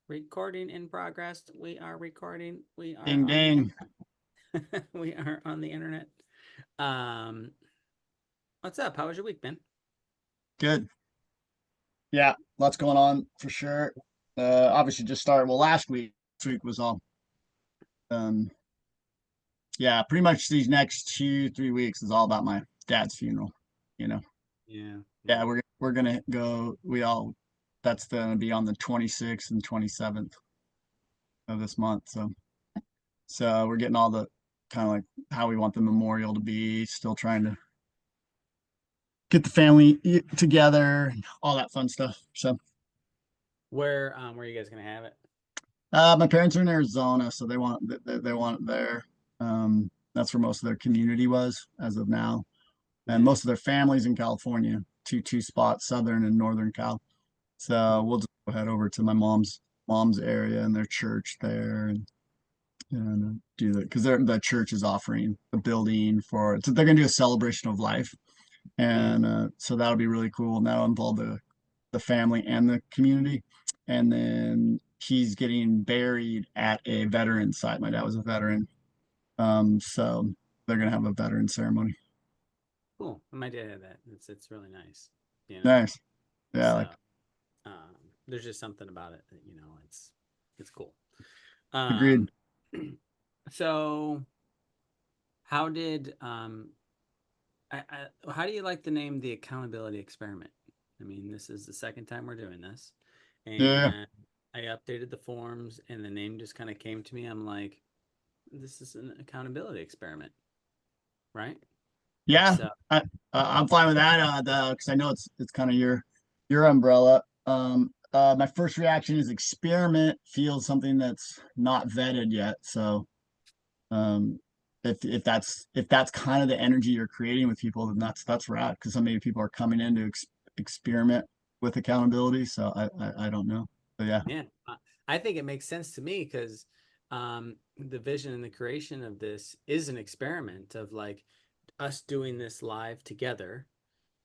Recording in progress. We are recording. We are Ding on the ding. we are on the internet. Um, what's up? How was your week, man? Good. Yeah, lots going on for sure. Obviously just started. Well, last week was all. Um, yeah, pretty much these next 2, 3 weeks is all about my dad's funeral. You know. Yeah, Yeah, yeah. we're gonna go. We all. That's gonna be on the 26th and 27th of this month. So we're getting all the kind of like how we want the memorial to be. Still trying to get the family together, all that fun stuff. So. Where are you guys gonna have it? My parents are in Arizona, so they want it there. That's where most of their community was as of now, and Yeah. most of their families in California, two spots, southern and northern Cal. So we'll just go head over to my mom's area and their church there, and do that because the church is offering a building for it. So they're gonna do a celebration of life, Yeah. and so that'll be really cool. And that'll involve the family and the community. And then he's getting buried at a veteran site. My dad was a veteran. So they're gonna have a veteran ceremony. Cool. My dad had that. It's really nice. You know. Nice. Yeah, So like um, there's just something about it that it's cool. agreed. Um, so how did how do you like the name the accountability experiment? I mean, this is the second time we're doing this, Yeah. and I updated the forms, and the name just kind of came to me. I'm like, this is an accountability experiment, right? Yeah. So, I I'm fine with that. Because I know it's kind of your umbrella. My first reaction is experiment feels something that's not vetted yet. So um if that's kind of the energy you're creating with people, then that's rad because so many people are coming in to experiment with accountability. So I don't know, but yeah. yeah, I think it makes sense to me because the vision and the creation of this is an experiment of like us doing this live together,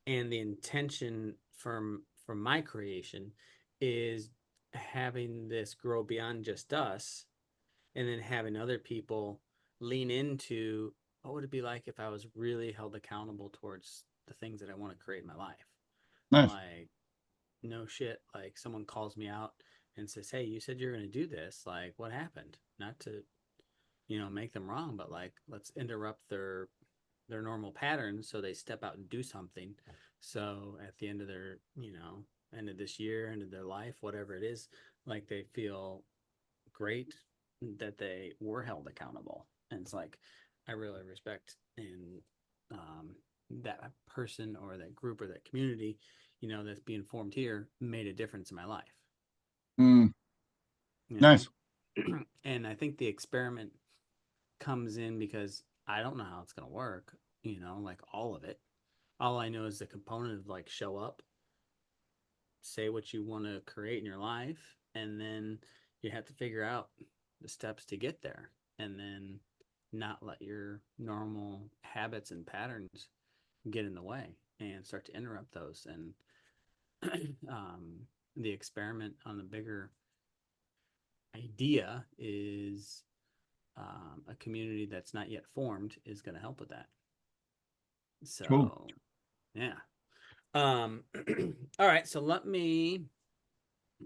and the intention from my creation is having this grow beyond just us, and then having other people lean into what would it be like if I was really held accountable towards the things that I want to create in my life. Nice. Like, no shit, like someone calls me out and says, hey, you said you're going to do this, like what happened? Not to make them wrong, but like let's interrupt their normal patterns so they step out and do something, so at the end of their end of this year, end of their life, whatever it is, like they feel great that they were held accountable. And it's like I really respect in that person or that group or that community, that's being formed here, made a difference in my life, Mm, you know. nice. And I think the experiment comes in because I don't know how it's going to work, like all of it. All I know is the component of like show up, say what you want to create in your life, and then you have to figure out the steps to get there, and then not let your normal habits and patterns get in the way and start to interrupt those. And the experiment on the bigger idea is a community that's not yet formed is going to help with that. Cool. So, yeah. Um, all right. So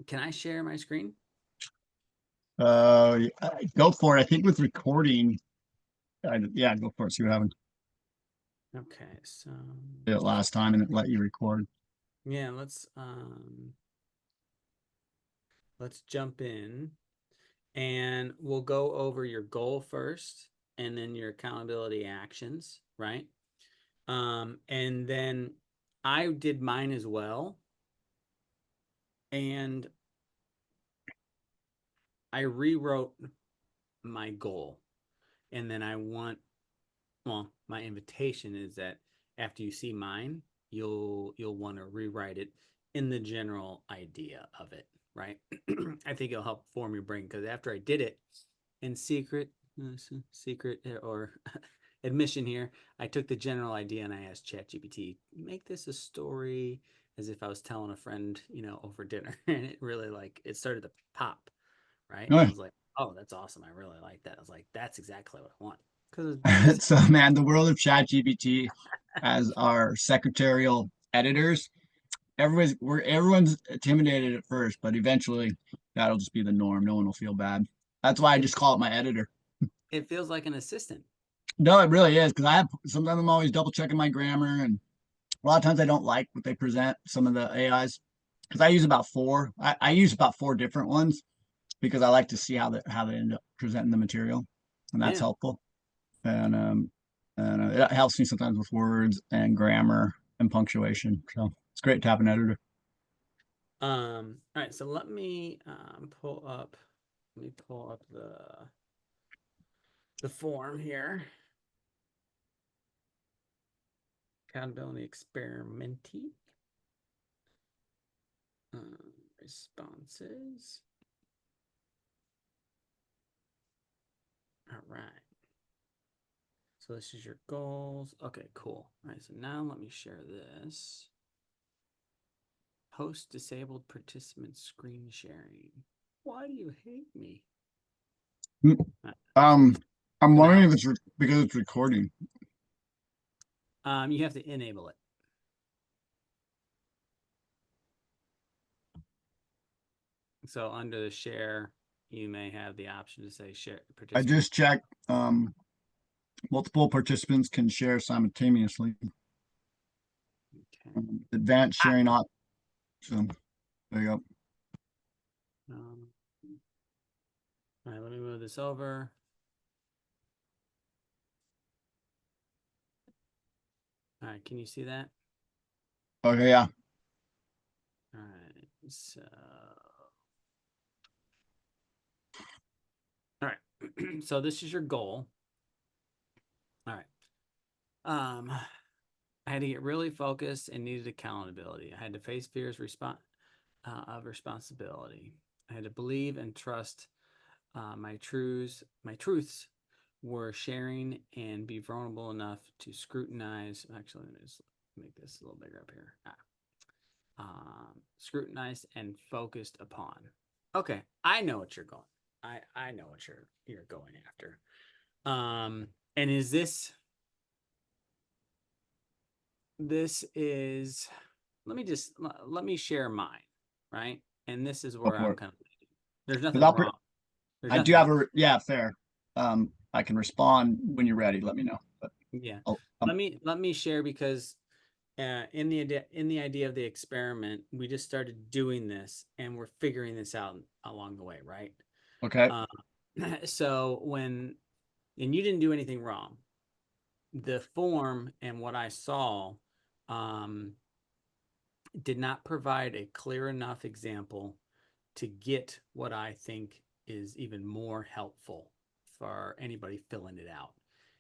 can I share my screen? Go for it. I think with recording, yeah, go for it. See what happened. Okay. So, Did it last time and it let you record. yeah, let's jump in, and we'll go over your goal first and then your accountability actions, right? And then I did mine as well, and I rewrote my goal. And then my invitation is that after you see mine, you'll want to rewrite it in the general idea of it, right? I think it'll help form your brain because after I did it in secret or admission here, I took the general idea and I asked ChatGPT, make this a story as if I was telling a friend, over dinner, and it really like it started to pop, right? And I Okay. was like, "Oh, that's awesome! I really like that." I was like, "That's exactly what I want." Because it's So man, the world of ChatGPT as our secretarial editors, everyone's intimidated at first, but eventually that'll just be the norm. No one will feel bad. That's why I it just call it my editor. it feels like an assistant. No, it really is because I have sometimes I'm always double checking my grammar, and a lot of times I don't like what they present. Some of the AIs because I use about four. I use about four different ones because I like to see how they end up presenting the material, and that's Yeah. helpful. And it helps me sometimes with words and grammar and punctuation. So it's great to have an editor. All right. So Let me pull up the form here. Accountability experimentee. Responses. All right. So this is your goals. Okay, cool. All right. So now let me share this. Host disabled participant screen sharing. Why do you hate me? Mm, All right, Um, I'm so wondering now, if it's because it's recording. you have to enable it. So under the share, you may have the option to say share I participant. just checked. Multiple participants can share simultaneously. Okay. Advanced Ah. sharing option. So there you go. Um, all right, let me move this over. All right, can you see that? Okay, yeah. All right, so all right, so this is your goal. All right. I had to get really focused and needed accountability. I had to face fears of responsibility. I had to believe and trust my truths were sharing and be vulnerable enough to scrutinize. Actually, let me just make this a little bigger up here. Scrutinized and focused upon. Okay, I know what you're going. I know what you're going after. And is this is let me share mine, right? And this is Go where for I'm it. kind of there's 'Cause nothing wrong. There's I do nothing have wrong. a yeah, fair. I can respond when you're ready. Let me know. But Yeah. oh, Let me share because in the idea of the experiment, we just started doing this and we're figuring this out along the way, right? okay. Uh, so and you didn't do anything wrong. The form and what I saw um, did not provide a clear enough example to get what I think is even more helpful for anybody filling it out.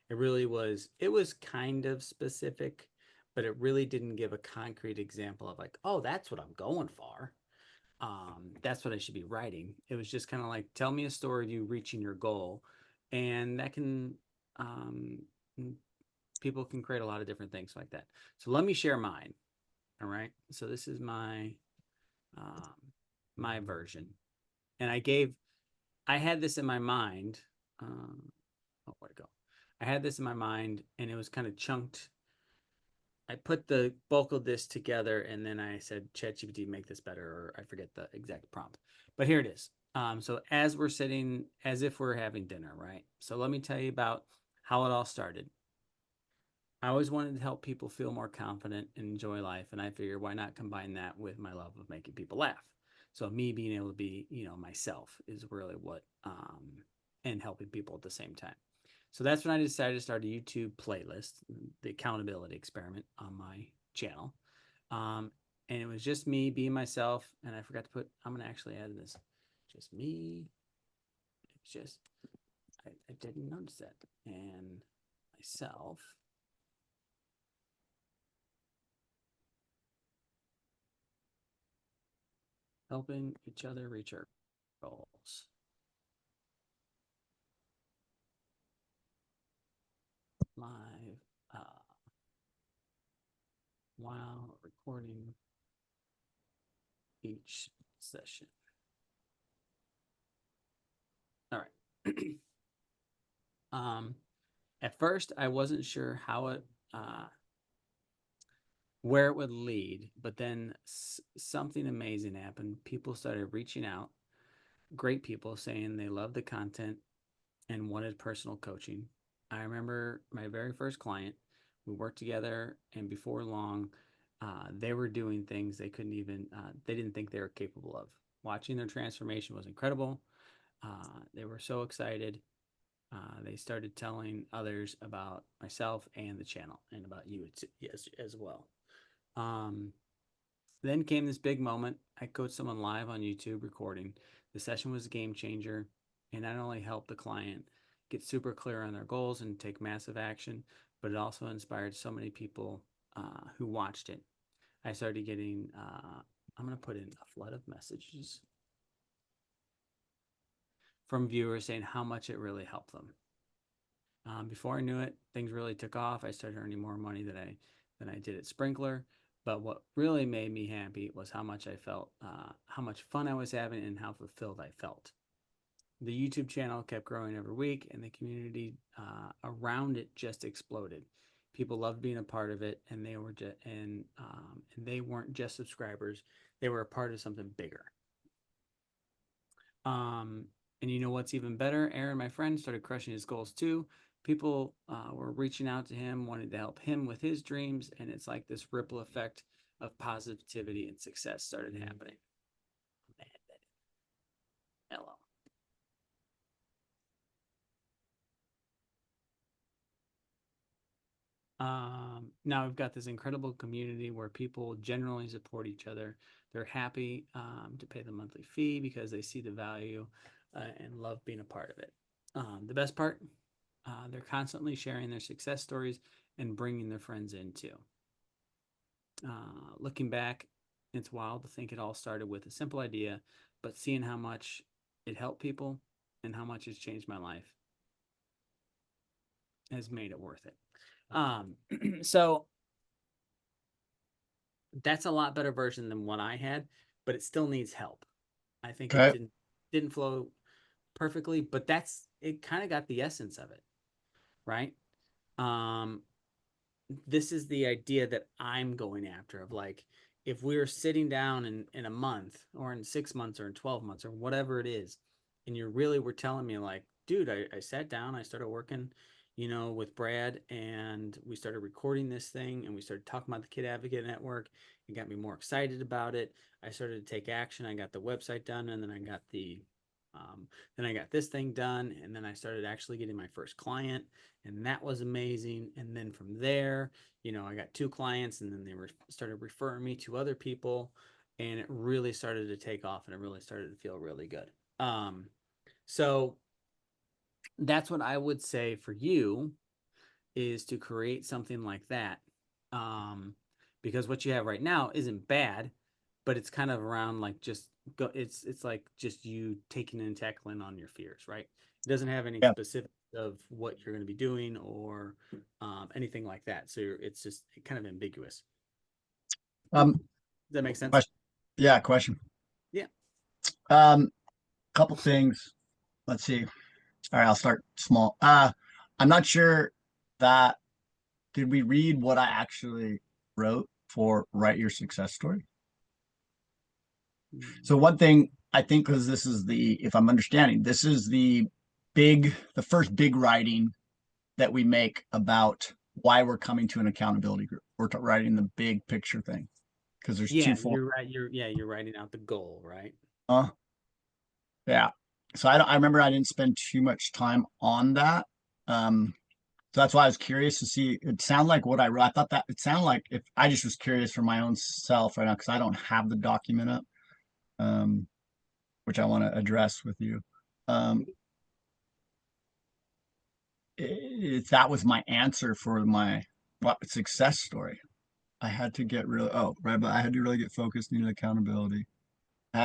It was kind of specific, but it really didn't give a concrete example of like, oh, that's what I'm going for. That's what I should be writing. It was just kind of like, tell me a story of you reaching your goal. And that can, um, people can create a lot of different things like that. So let me share mine. All right. So this is um, my version. And I had this in my mind. Where'd it go? I had this in my mind and it was kind of chunked. I put the bulk of this together and then I said, ChatGPT, make this better, or I forget the exact prompt. But here it is. So as we're sitting, as if we're having dinner, right? So let me tell you about how it all started. I always wanted to help people feel more confident and enjoy life. And I figured, why not combine that with my love of making people laugh? So me being able to be, myself is really and helping people at the same time. So that's when I decided to start a YouTube playlist, the accountability experiment on my channel. Um, and it was just me being myself. And I forgot to I'm going to actually add this. Just me. It's just, I didn't notice that. And myself. Helping each other reach our goals. Live while recording. each session. All right. At first, I wasn't sure how it, where it would lead, but then something amazing happened. People started reaching out, great people saying they loved the content and wanted personal coaching. I remember my very first client. We worked together, and before long, they were doing things they couldn't even, they didn't think they were capable of. Watching their transformation was incredible. They were so excited. They started telling others about myself and the channel and about you as well. Um, then came this big moment. I coached someone live on YouTube recording. The session was a game changer and not only helped the client get super clear on their goals and take massive action, but it also inspired so many people who watched it. I started getting, I'm going to put in a flood of messages from viewers saying how much it really helped them. Before I knew it, things really took off. I started earning more money than I did at Sprinkler. But what really made me happy was how much I felt, how much fun I was having, and how fulfilled I felt. The YouTube channel kept growing every week, and the community around it just exploded. People loved being a part of it, and they weren't just subscribers; they were a part of something bigger. Um, and you know what's even better? Aaron, my friend, started crushing his goals too. People were reaching out to him, wanted to help him with his dreams, and it's like this ripple effect of positivity and success started happening. Hello. Now we've got this incredible community where people generally support each other. They're happy to pay the monthly fee because they see the value and love being a part of it. The best part, they're constantly sharing their success stories and bringing their friends in too. Looking back, it's wild to think it all started with a simple idea, but seeing how much it helped people and how much it's changed my life has made it worth it. So that's a lot better version than what I had, but it still needs help. I think it Okay. didn't flow perfectly, but it kind of got the essence of it, right? Um, this is the idea that I'm going after of like if we were sitting down in a month or in 6 months or in 12 months or whatever it is, and you really were telling me like, dude, I sat down, I started working, with Brad and we started recording this thing and we started talking about the Kid Advocate Network. It got me more excited about it. I started to take action. I got the website done and then I got this thing done and then I started actually getting my first client and that was amazing. And then from there, I got two clients and then they started referring me to other people and it really started to take off and it really started to feel really good. So that's what I would say for you is to create something like that. Um, because what you have right now isn't bad, but it's kind of around like just go it's like just you taking and tackling on your fears, right? It doesn't have any Yeah. specifics of what you're going to be doing or anything like that. So it's just kind of ambiguous. Um, Does that make sense? question. Yeah, question. Yeah. Um, Couple things. Let's see. All right, I'll start small. I'm not sure that did we read what I actually wrote for Write Your Success Story? So one thing I think, because this is if I'm understanding, this is the first big writing that we make about why we're coming to an accountability group. We're writing the big picture thing because there's two Yeah, forms. you're right. You're writing out the goal, right? Yeah. So I remember I didn't spend too much time on that. So that's why I was curious to see. It sounded like what I wrote. I thought that it sounded like if I just was curious for my own self right now because I don't have the document up, um, which I want to address with you. Um, if that was my answer for my success story, I had to get really right, but I had to really get focused, needed accountability.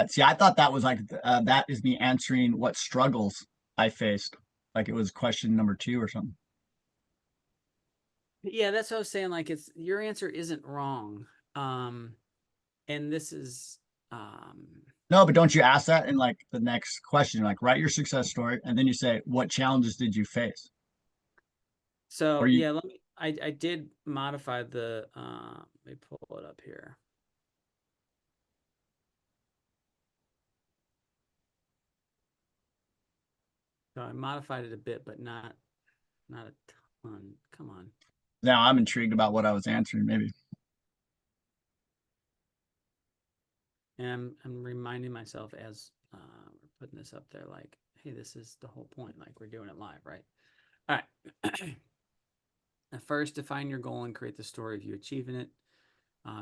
See, I thought that was like that is me answering what struggles I faced, like it was question number two or something. Yeah, that's what I was saying. Like it's your answer isn't wrong. And this is Um, No, but don't you ask that in like the next question? Like, write your success story, and then you say, "What challenges did you face?" Or so you, yeah, I did modify the, let me pull it up here. So I modified it a bit, but not a ton. Come on. now I'm intrigued about what I was answering. Maybe. And I'm reminding myself as we're putting this up there, like, hey, this is the whole point. Like we're doing it live, right? All right. First, define your goal and create the story of you achieving it.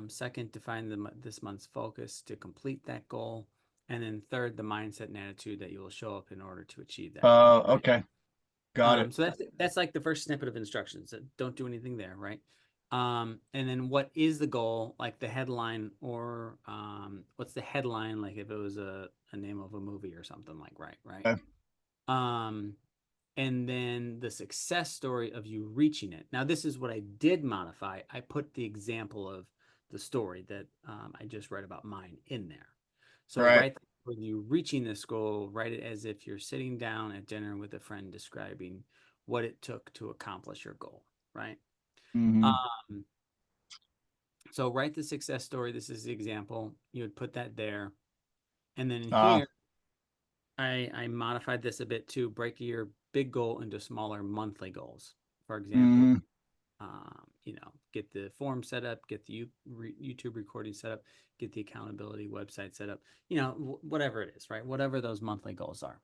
Second, define this month's focus to complete that goal. And then third, the mindset and attitude that you will show up in order to achieve that goal, Oh, right? okay, got it. So that's like the first snippet of instructions. Don't do anything there, right? And then what is the goal, like the headline, or what's the headline, like if it was a name of a movie or something, like, right. Okay. Um, and then the success story of you reaching it. Now, this is what I did modify. I put the example of the story that I just read about mine in there. So Right. write when you reaching this goal, write it as if you're sitting down at dinner with a friend describing what it took to accomplish your goal, right? Mm-hmm. Um, so write the success story. This is the example. You would put that there. And then in Uh, here, I modified this a bit to break your big goal into smaller monthly goals. For example, mm, get the form set up, get the YouTube recording set up, get the accountability website set up, whatever it is, right? Whatever those monthly goals are.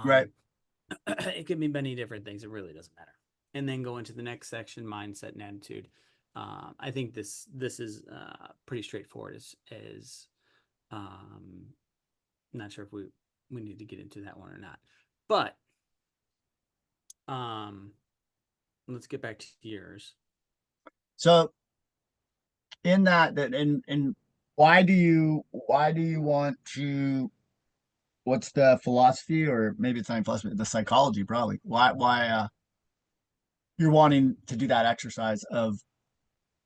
right. It can be many different things. It really doesn't matter. And then go into the next section, mindset and attitude. I think this is pretty straightforward. As not sure if we need to get into that one or not, but um, let's get back to yours. So in that in why do you want to what's the philosophy or maybe it's not philosophy the psychology probably why you're wanting to do that exercise of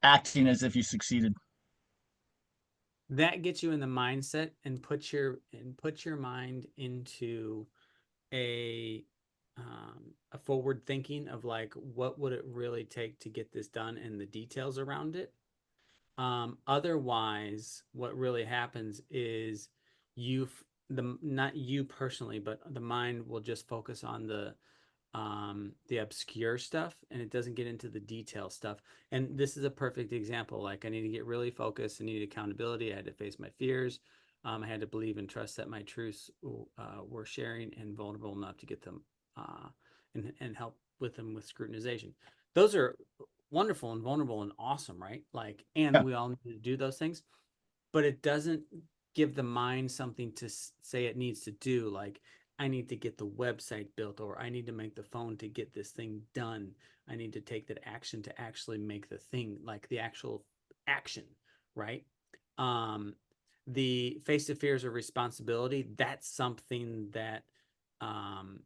acting as if you succeeded. That gets you in the mindset and put your mind into a a forward thinking of like what would it really take to get this done and the details around it. Otherwise, what really happens is you the not you personally, but the mind will just focus on the obscure stuff, and it doesn't get into the detail stuff. And this is a perfect example. Like, I need to get really focused. I need accountability. I had to face my fears. I had to believe and trust that my truths were sharing and vulnerable enough to get them uh, and help with them with scrutinization. Those are wonderful and vulnerable and awesome, right? Like, and Yeah. we all need to do those things, but it doesn't give the mind something to say it needs to do. Like, I need to get the website built, or I need to make the phone to get this thing done. I need to take that action to actually make the thing, like the actual action, right? Um, the face to fears of responsibility, that's something that um,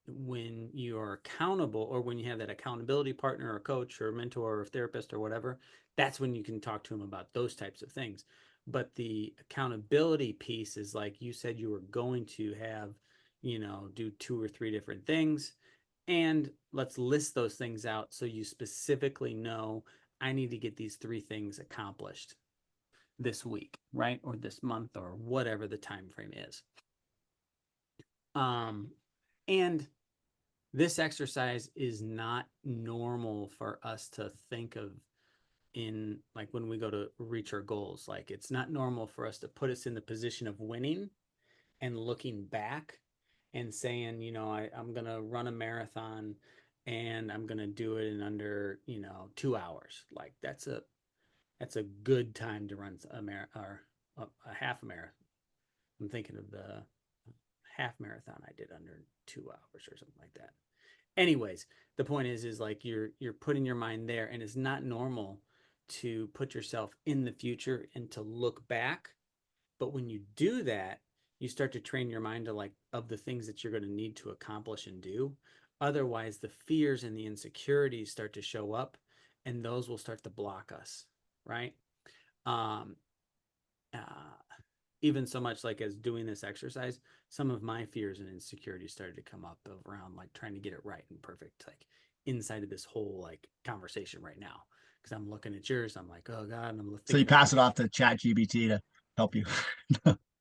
when you're accountable, or when you have that accountability partner or coach or mentor or therapist or whatever, that's when you can talk to them about those types of things. But the accountability piece is like you said, you were going to have, do two or three different things. And let's list those things out so you specifically know I need to get these three things accomplished this week, right? Or this month, or whatever the time frame is. Um, and this exercise is not normal for us to think of in, like, when we go to reach our goals. Like, it's not normal for us to put us in the position of winning and looking back and saying, I'm going to run a marathon and I'm going to do it in under, 2 hours. Like, that's a good time to run or a half marathon. I'm thinking of the half marathon I did under 2 hours or something like that. Anyways, the point is like you're putting your mind there, and it's not normal to put yourself in the future and to look back. But when you do that, you start to train your mind to, like, of the things that you're going to need to accomplish and do. Otherwise, the fears and the insecurities start to show up, and those will start to block us, right? um uh even so much like as doing this exercise, some of my fears and insecurities started to come up around like trying to get it right and perfect, like inside of this whole like conversation right now. Because I'm looking at yours, I'm like, oh God, and I'm So you thinking of pass things. it off to Chat GBT to help you.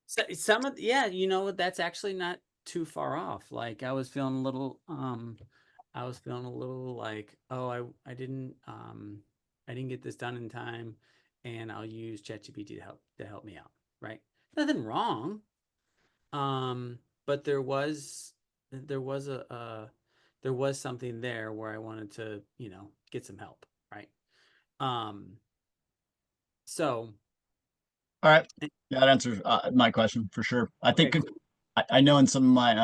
So, some of yeah, you know what? That's actually not too far off. Like I was feeling a little like, oh, I didn't get this done in time, and I'll use ChatGPT to help me out. Right? Nothing wrong. But there was there was something there where I wanted to, get some help. Right? Um, so All right. Yeah, that answers my question for sure. I okay, think cool. I know in some of my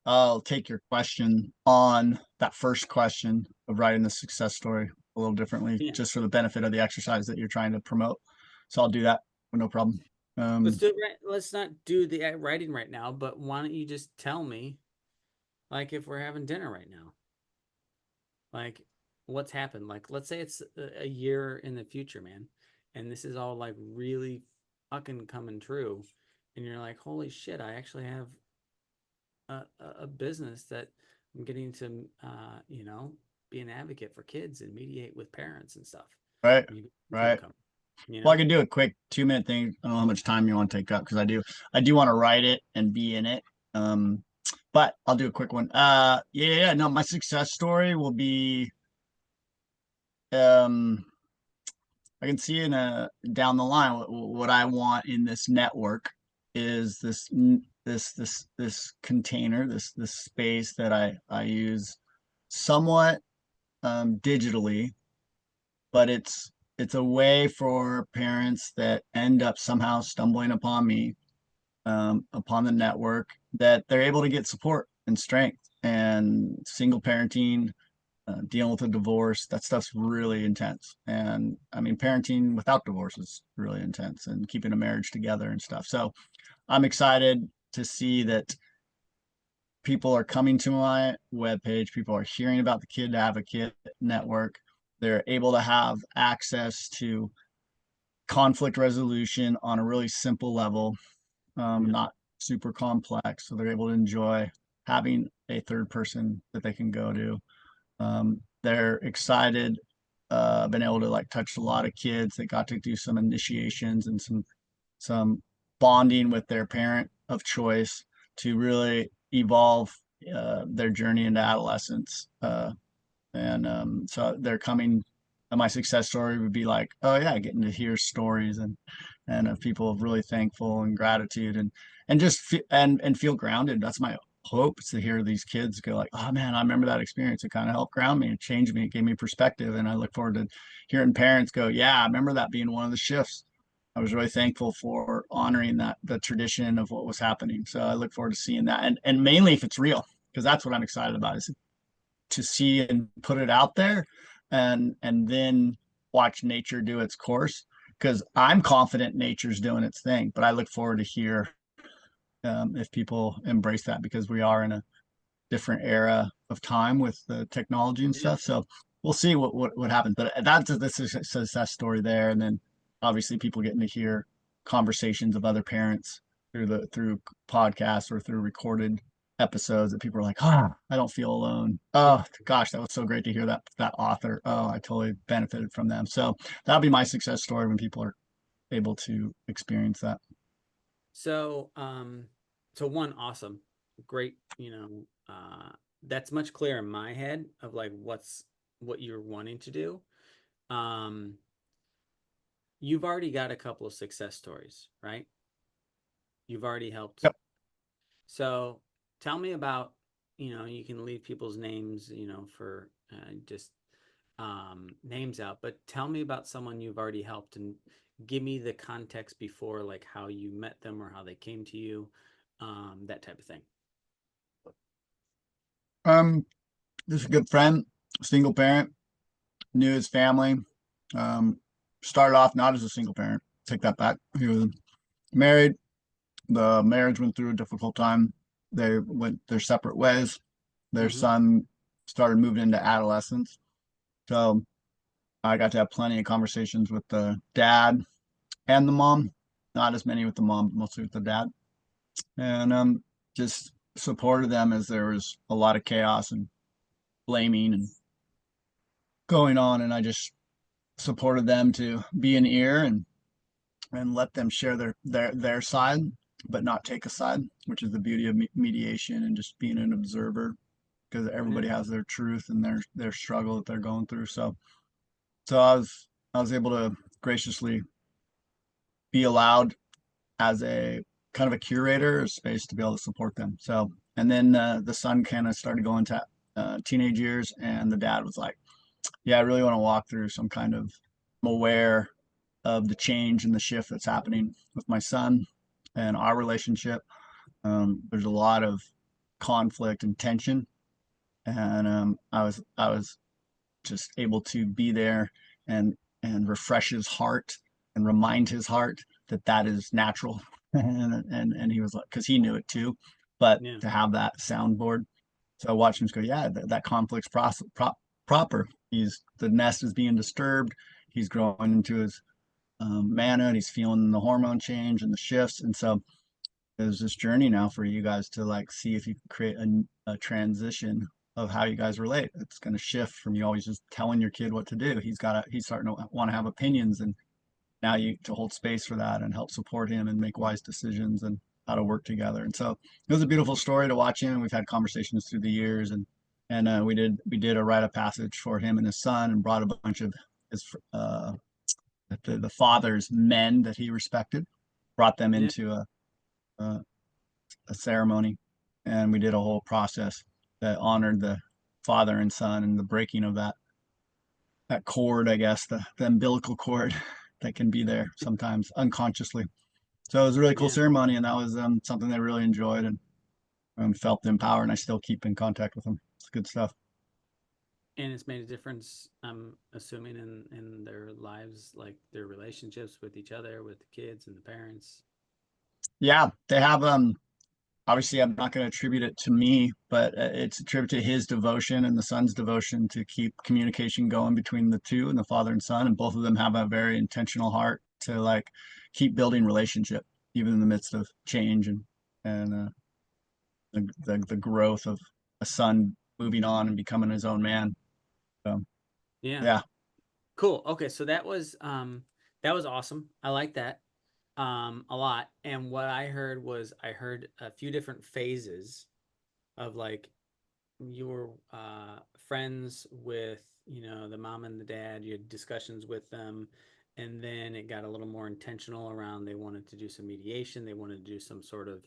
I'll take your question on that first question of writing the success story a little differently, Yeah. just for the benefit of the exercise that you're trying to promote. So I'll do that, no problem. Let's do it right. Let's not do the writing right now, but why don't you just tell me, like, if we're having dinner right now, like, what's happened? Like, let's say it's a year in the future, man, and this is all like really fucking coming true, and you're like, holy shit, I actually have a business that I'm getting to, be an advocate for kids and mediate with parents and stuff. Right, Maybe income right. come, you Well, I know? can do a quick 2 minute thing. I don't know how much time you want to take up because I do want to write it and be in it. Um, but I'll do a quick one. Yeah, no, my success story will be um I can see in a down the line what I want in this network is this container, this space that I use somewhat digitally, but it's a way for parents that end up somehow stumbling upon me, upon the network, that they're able to get support and strength and single parenting, dealing with a divorce. That stuff's really intense. And I mean, parenting without divorce is really intense, and keeping a marriage together and stuff. So I'm excited to see that people are coming to my webpage. People are hearing about the Kid Advocate Network. They're able to have access to conflict resolution on a really simple level, Yeah. not super complex. So they're able to enjoy having a third person that they can go to. They're excited. Been able to like touch a lot of kids. They got to do some initiations and some bonding with their parent of choice to really evolve their journey into adolescence. And so they're coming. My success story would be like, oh yeah, getting to hear stories and of people really thankful and gratitude and just and feel grounded. That's my hope, is to hear these kids go like, oh man, I remember that experience. It kind of helped ground me. It changed me. It gave me perspective. And I look forward to hearing parents go, yeah, I remember that being one of the shifts. I was really thankful for honoring that the tradition of what was happening. So I look forward to seeing that, and mainly if it's real, because that's what I'm excited about, is to see and put it out there, and then watch nature do its course, because I'm confident nature's doing its thing. But I look forward to hear if people embrace that, because we are in a different era of time with the technology and Yeah. stuff. So we'll see what happens. But that's the success story there. And then obviously people getting to hear conversations of other parents through podcasts or through recorded episodes, that people are like, oh, I don't feel alone. Yeah. Oh gosh, that was so great to hear that author. Oh, I totally benefited from them. So that'll be my success story when people are able to experience that. So, one, awesome, great, that's much clearer in my head of like what you're wanting to do. Um, you've already got a couple of success stories, right? You've already helped. Yep. So, tell me about, you can leave people's names, for just names out, but tell me about someone you've already helped and give me the context before, like how you met them or how they came to you, that type of thing. um this is a good friend, single parent, knew his family. Um, Started off not as a single parent. Take that back. He was married. The marriage went through a difficult time. They went their separate ways. Their Mm-hmm. son started moving into adolescence. So I got to have plenty of conversations with the dad and the mom. not as many with the mom, but mostly with the dad. And just supported them as there was a lot of chaos and blaming and going on. And I just supported them to be an ear and let them share their side, but not take a side, which is the beauty of mediation and just being an observer because Yeah. everybody has their truth and their struggle that they're going through. So I was able to graciously be allowed as a kind of a curator, a space to be able to support them. So and then the son kind of started going to teenage years, and the dad was like, "Yeah, I really want to walk through some kind of. I'm aware of the change and the shift that's happening with my son and our relationship. There's a lot of conflict and tension, and I was just able to be there and refresh his heart and remind his heart that that is natural." And he was like, because he knew it too, but Yeah. to have that soundboard. So I watched him just go, yeah, that conflict's proper. He's the nest is being disturbed. He's growing into his manhood. He's feeling the hormone change and the shifts, and so there's this journey now for you guys to like see if you can create a transition of how you guys relate. It's going to shift from you always just telling your kid what to do. He's starting to want to have opinions, and now you to hold space for that and help support him and make wise decisions and how to work together. And so it was a beautiful story to watch him. We've had conversations through the years, and we did a rite of passage for him and his son, and brought a bunch of his the father's men that he respected, brought them Yeah. into a a ceremony, and we did a whole process that honored the father and son and the breaking of that cord, I guess, the umbilical cord that can be there sometimes unconsciously. So it was a really cool Yeah. ceremony, and that was something they really enjoyed and felt empowered. And I still keep in contact with them. It's good stuff. And it's made a difference, I'm assuming, in their lives, like their relationships with each other, with the kids and the parents. Yeah, they have obviously I'm not going to attribute it to me, but it's attributed to his devotion and the son's devotion to keep communication going between the two and the father and son. And both of them have a very intentional heart to like keep building relationship, even in the midst of change and the growth of a son moving on and becoming his own man. So Yeah. yeah, Cool. Okay, so that was awesome. I like that a lot. And what I heard was I heard a few different phases of like you were friends with, the mom and the dad, you had discussions with them, and then it got a little more intentional around they wanted to do some mediation, they wanted to do some sort of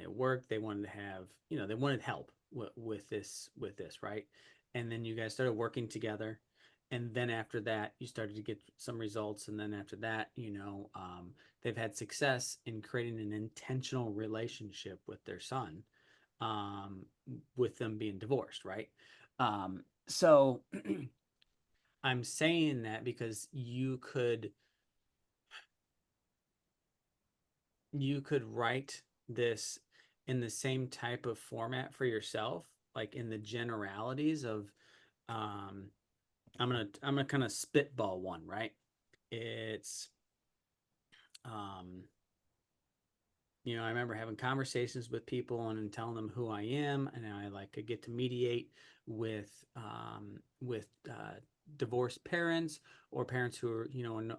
work, they wanted to have, they wanted help with this, right? And then you guys started working together, and then after that you started to get some results, and then after that, they've had success in creating an intentional relationship with their son, um, with them being divorced, right? So I'm saying that because you could write this in the same type of format for yourself, like in the generalities of, um, I'm gonna kind of spitball one, right? It's um, I remember having conversations with people and telling them who I am, and I like could get to mediate with divorced parents or parents who are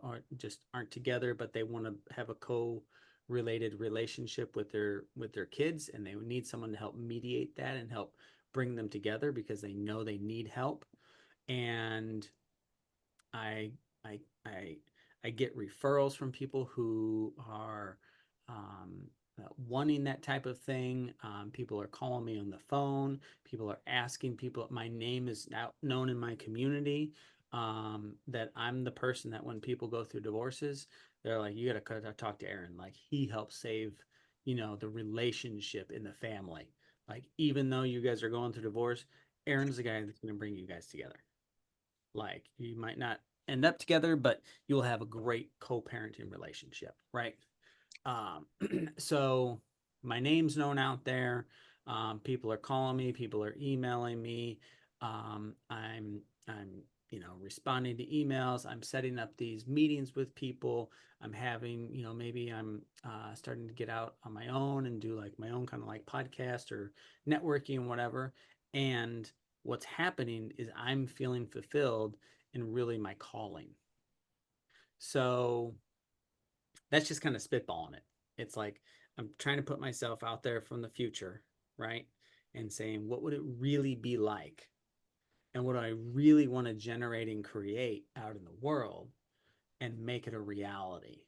are just aren't together, but they want to have a co-related relationship with their kids, and they need someone to help mediate that and help bring them together because they know they need help. And I I I I get referrals from people who are wanting that type of thing. People are calling me on the phone. People are asking people. My name is now known in my community. That I'm the person that when people go through divorces, they're like, "You got to talk to Aaron. Like he helps save, the relationship in the family. Like even though you guys are going through divorce, Aaron's the guy that's going to bring you guys together." Like you might not end up together, but you'll have a great co-parenting relationship, right? Um, so my name's known out there. People are calling me. People are emailing me. I'm responding to emails. I'm setting up these meetings with people. I'm having, maybe I'm starting to get out on my own and do like my own kind of like podcast or networking and whatever. And what's happening is I'm feeling fulfilled in really my calling. So that's just kind of spitballing it. It's like I'm trying to put myself out there from the future, right? And saying, what would it really be like? And what do I really want to generate and create out in the world and make it a reality?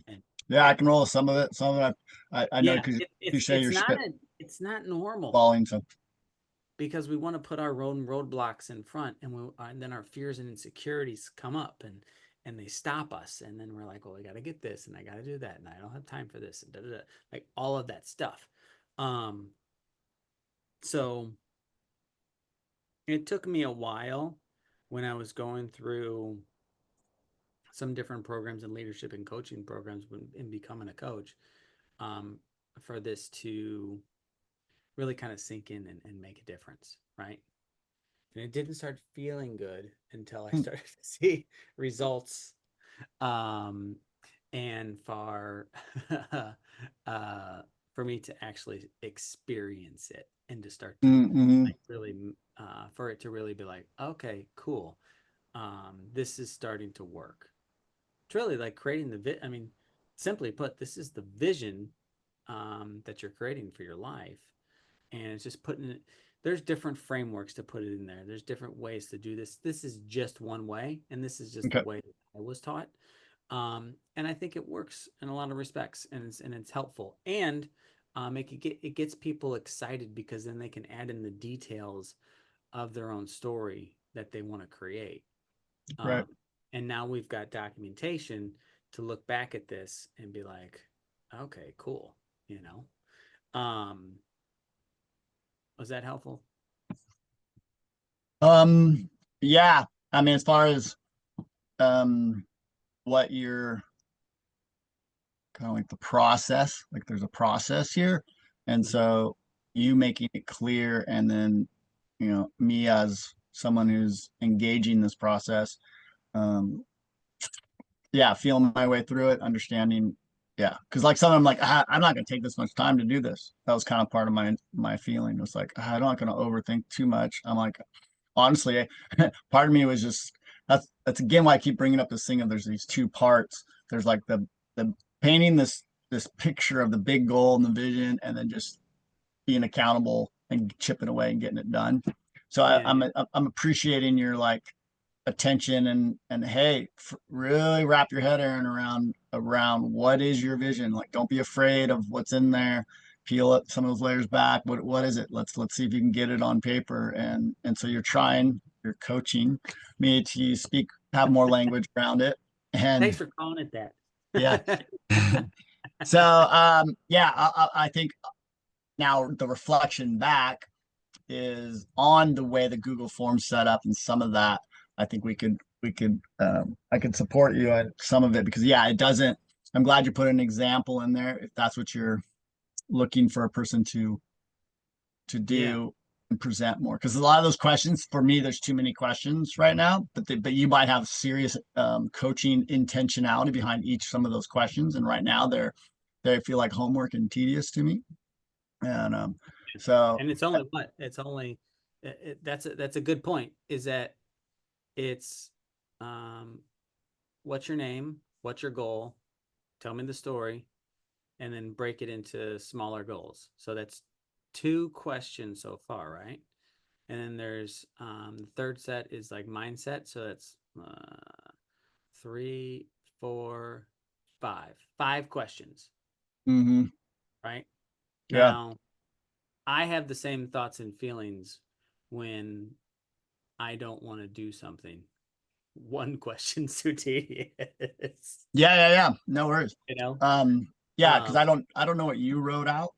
And Yeah, I it, can roll with some of it. Some of it, I know yeah, because you it's say you're it's not normal spitballing. So, because we want to put our roadblocks in front, and then our fears and insecurities come up and they stop us, and then we're like, well, I got to get this, and I got to do that, and I don't have time for this, and da, da, da, like all of that stuff. Um, so it took me a while when I was going through some different programs and leadership and coaching programs in becoming a coach, um, for this to really kind of sink in and make a difference, right? And it didn't start feeling good until I hmm, started to see results, um, and for me to actually experience it and to start to mm-hmm. like really for it to really be like, okay, cool, this is starting to work. It's really like creating I mean, simply put, this is the vision, that you're creating for your life, and it's just putting it. There's different frameworks to put it in there. There's different ways to do this. This is just one way, and this is just the Okay, way that I was taught. And I think it works in a lot of respects, and it's helpful, and it gets people excited because then they can add in the details of their own story that they want to create. right. Um, and now we've got documentation to look back at this and be like, okay, cool. You know, was that helpful? Um, yeah. I mean, as far as um, what you're kind of like the process, like there's a process here, and Mm-hmm. so you making it clear, and then me as someone who's engaging this process, um, yeah, feeling my way through it, understanding, yeah, because like some I'm like I'm not gonna take this much time to do this. That was kind of part of my feeling. It was like I'm not gonna overthink too much. I'm like, honestly, part of me was just that's again why I keep bringing up this thing of there's these two parts. There's like the painting this picture of the big goal and the vision, and then just being accountable and chipping away and getting it done. So Yeah, yeah, I'm appreciating your like attention and hey, really wrap your head, Aaron, around what is your vision. Like, don't be afraid of what's in there. Peel up some of those layers back. What is it? Let's see if you can get it on paper. And so you're coaching me to speak, have more language around it. thanks And for calling it yeah, that. so yeah, I think now the reflection back is on the way the Google Forms set up and some of that. I think we could I could support you on some of it because yeah, it doesn't. I'm glad you put an example in there if that's what you're looking for a person to Yeah, do and present more because a lot of those questions for me there's too many questions right now but you might have serious coaching intentionality behind each some of those questions and right now they feel like homework and tedious to me and so and it's only what it's only that's a good point. Is that it's um, what's your name, what's your goal, tell me the story, and then break it into smaller goals. So that's two questions so far, right? And then there's the third set is like mindset. So that's three, four, five questions, mhm, right? yeah. Now, I have the same thoughts and feelings when I don't want to do something. One question's too tedious, Yeah. No worries. you know? Um, yeah, because Um, I don't know what you wrote out.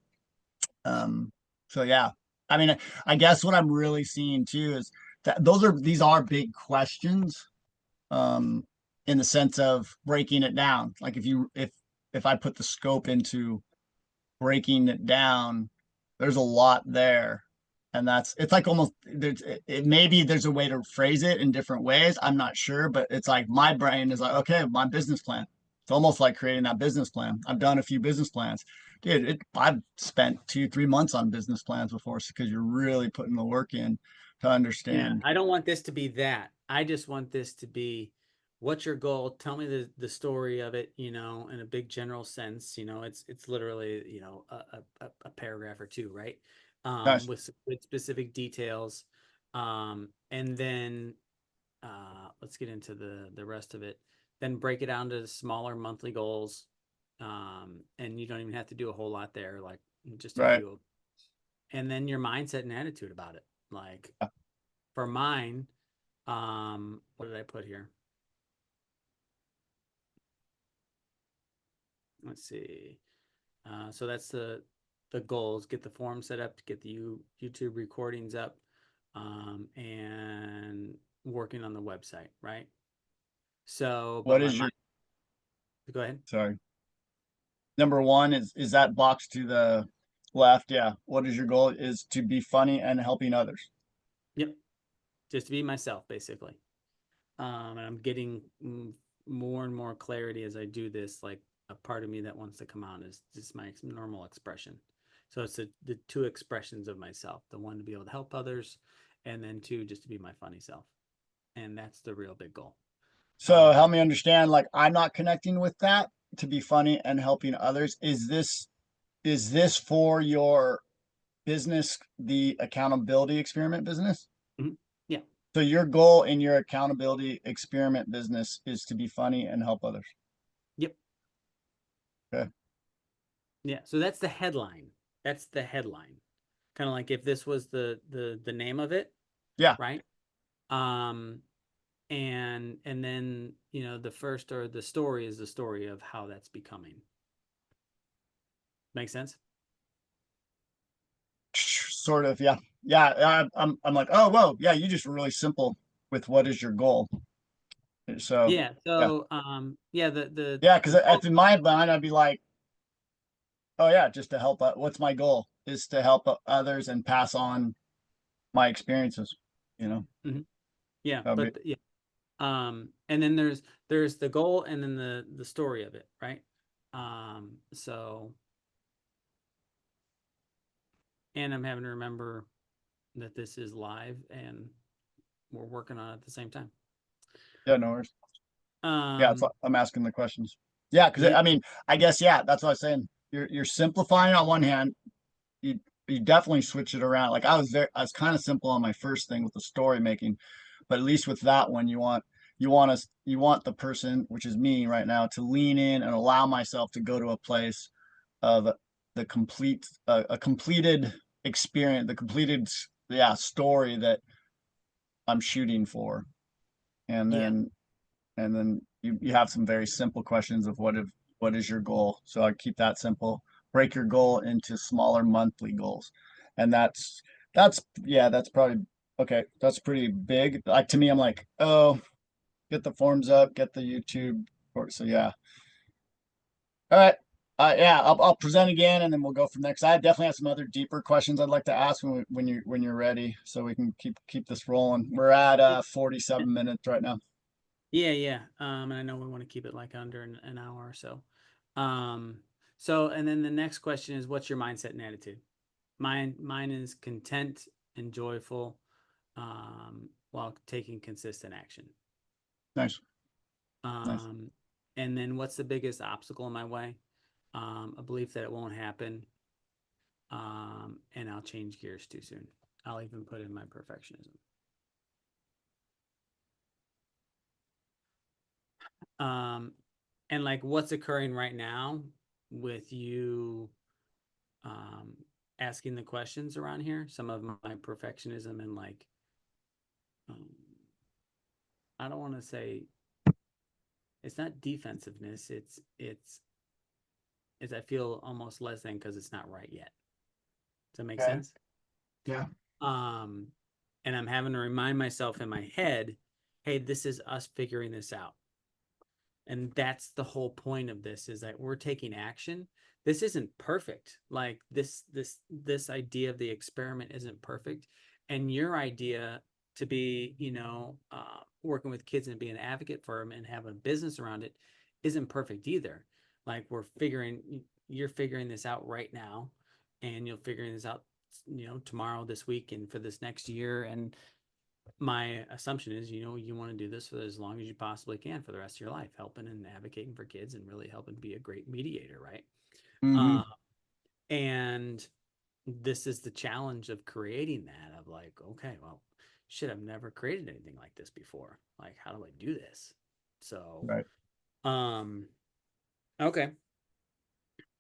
Um, so yeah. I mean, I guess what I'm really seeing too is that these are big questions, um, in the sense of breaking it down. Like if I put the scope into breaking it down, there's a lot there. And that's it's like almost there's maybe there's a way to phrase it in different ways. I'm not sure, but it's like my brain is like, okay, my business plan. It's almost like creating that business plan. I've done a few business plans. Dude, I've spent 2, 3 months on business plans before because you're really putting the work in to Yeah, understand. I don't want this to be that. I just want this to be, what's your goal? Tell me the story of it, in a big general sense. It's literally, a paragraph or two, right? Nice. With specific details. And then let's get into the rest of it. Then break it down to smaller monthly goals. And you don't even have to do a whole lot there, like just a Right. few. And then your mindset and attitude about it. Like for mine, what did I put here? Let's see. So that's the goals. Get the forum set up, get the YouTube recordings up, and working on the website, right? So, but What my is your mind. Go ahead. sorry. Number one is that box to the left. Yeah. What is your goal? Is to be funny and helping others. Yep. Just to be myself, basically. And I'm getting more and more clarity as I do this. Like a part of me that wants to come out is just my normal expression. So it's the two expressions of myself: the one to be able to help others, and then two just to be my funny self. And that's the real big goal. So Um, help me understand, like I'm not connecting with that to be funny and helping others. Is this for your business, the accountability experiment business? mhm. Yeah. So your goal in your accountability experiment business is to be funny and help others. Yep. Okay. Yeah. So that's the headline. That's the headline. Kind of like if this was the name of it, Yeah. right? Um, and then the first or the story is the story of how that's becoming. Make sense? Sort of. Yeah. Yeah. I'm like, oh, whoa. Yeah. You just were really simple with what is your goal. So, Yeah. yeah. So yeah, the Yeah. the Because goal. if in my mind, I'd be like, oh, yeah, just to help. What's my goal is to help others and pass on my experiences, you know. Mhm. Yeah, That'd be, but yeah. And then there's the goal and then the story of it, right? So and I'm having to remember that this is live and we're working on it at the same time. yeah, no worries. Yeah, Um, I'm asking the questions. Yeah, because yeah, I mean, I guess yeah, that's what I was saying. You're simplifying on one hand. You you definitely switch it around. Like I was kind of simple on my first thing with the story making, but at least with that one, you want the person, which is me right now, to lean in and allow myself to go to a place of the complete a completed experience, the completed yeah story that I'm shooting for, and yeah, then you have some very simple questions of what is your goal. So I keep that simple. Break your goal into smaller monthly goals, and that's yeah, that's probably okay. That's pretty big. Like to me, I'm like, oh, get the forms up, get the YouTube. So yeah, all right. Yeah, I'll present again, and then we'll go from there. 'Cause I definitely have some other deeper questions I'd like to ask when you're ready, so we can keep this rolling. We're at 47 minutes right now. yeah. And I know we want to keep it like under an hour or so. Um, so and then the next question is, what's your mindset and attitude? Mine is content and joyful, while taking consistent action. Nice, nice. Um, and then what's the biggest obstacle in my way? A belief that it won't happen. And I'll change gears too soon. I'll even put in my perfectionism. Um, and like what's occurring right now with you um, asking the questions around here, some of my perfectionism and like, um, I don't want to say it's not defensiveness. It's I feel almost less than because it's not right yet. Does that make Okay. sense? Yeah. Um, and I'm having to remind myself in my head, hey, this is us figuring this out. And that's the whole point of this, is that we're taking action. This isn't perfect. Like this idea of the experiment isn't perfect. And your idea to be, working with kids and be an advocate for them and have a business around it isn't perfect either. Like you're figuring this out right now, and you're figuring this out, tomorrow, this week, and for this next year. And my assumption is, you want to do this for as long as you possibly can for the rest of your life, helping and advocating for kids and really helping be a great mediator, right? Hmm. Uh, and this is the challenge of creating that, of like, okay, well, shit, I've never created anything like this before. Like, how do I do this? So, Right. um, okay.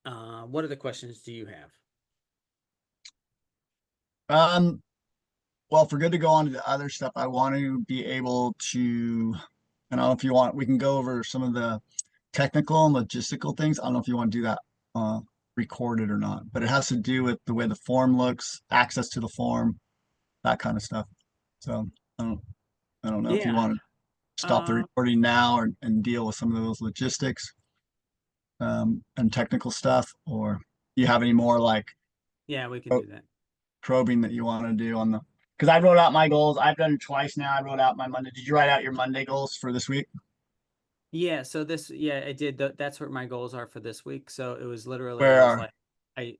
What other questions do you have? Um, well, if we're good to go on to the other stuff, I want to be able to, I don't know if you want, we can go over some of the technical and logistical things. I don't know if you want to do that uh recorded or not, but it has to do with the way the form looks, access to the form, that kind of stuff. So I don't know if you Yeah. want to stop the Uh, recording now and deal with some of those logistics and technical stuff, or you have any more like yeah, we can pro- do that. probing that you want to do on the because I wrote out my goals. I've done it twice now. I wrote out my Monday. Did you write out your Monday goals for this week? Yeah, so yeah, I did. That's what my goals are for this week. So it was literally, I Where was are like,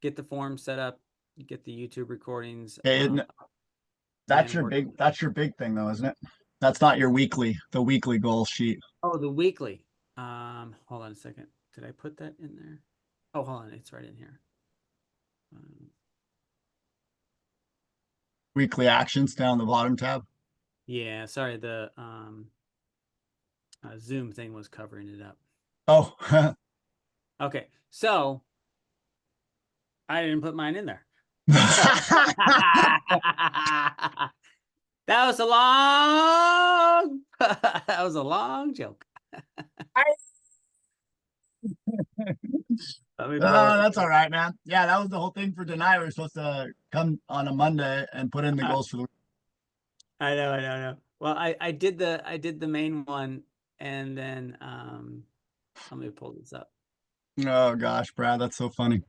get the form set up, get the YouTube recordings, okay, then work. that's your big thing though, isn't it? That's not your the weekly goal sheet. Oh, the weekly. Hold on a second. Did I put that in there? Oh, hold on, it's right in here. Um, Weekly actions down the bottom tab. yeah, sorry, the Zoom thing was covering it up. Oh, Okay, so I didn't put mine in there. So that was a long that was a long joke. Let me pull it. that's all right, man. Yeah, that was the whole thing for tonight. We are supposed to come on a Monday and put in the goals for the. I know. Well, I did the main one, and then let me pull this up. Oh gosh, Brad, that's so funny.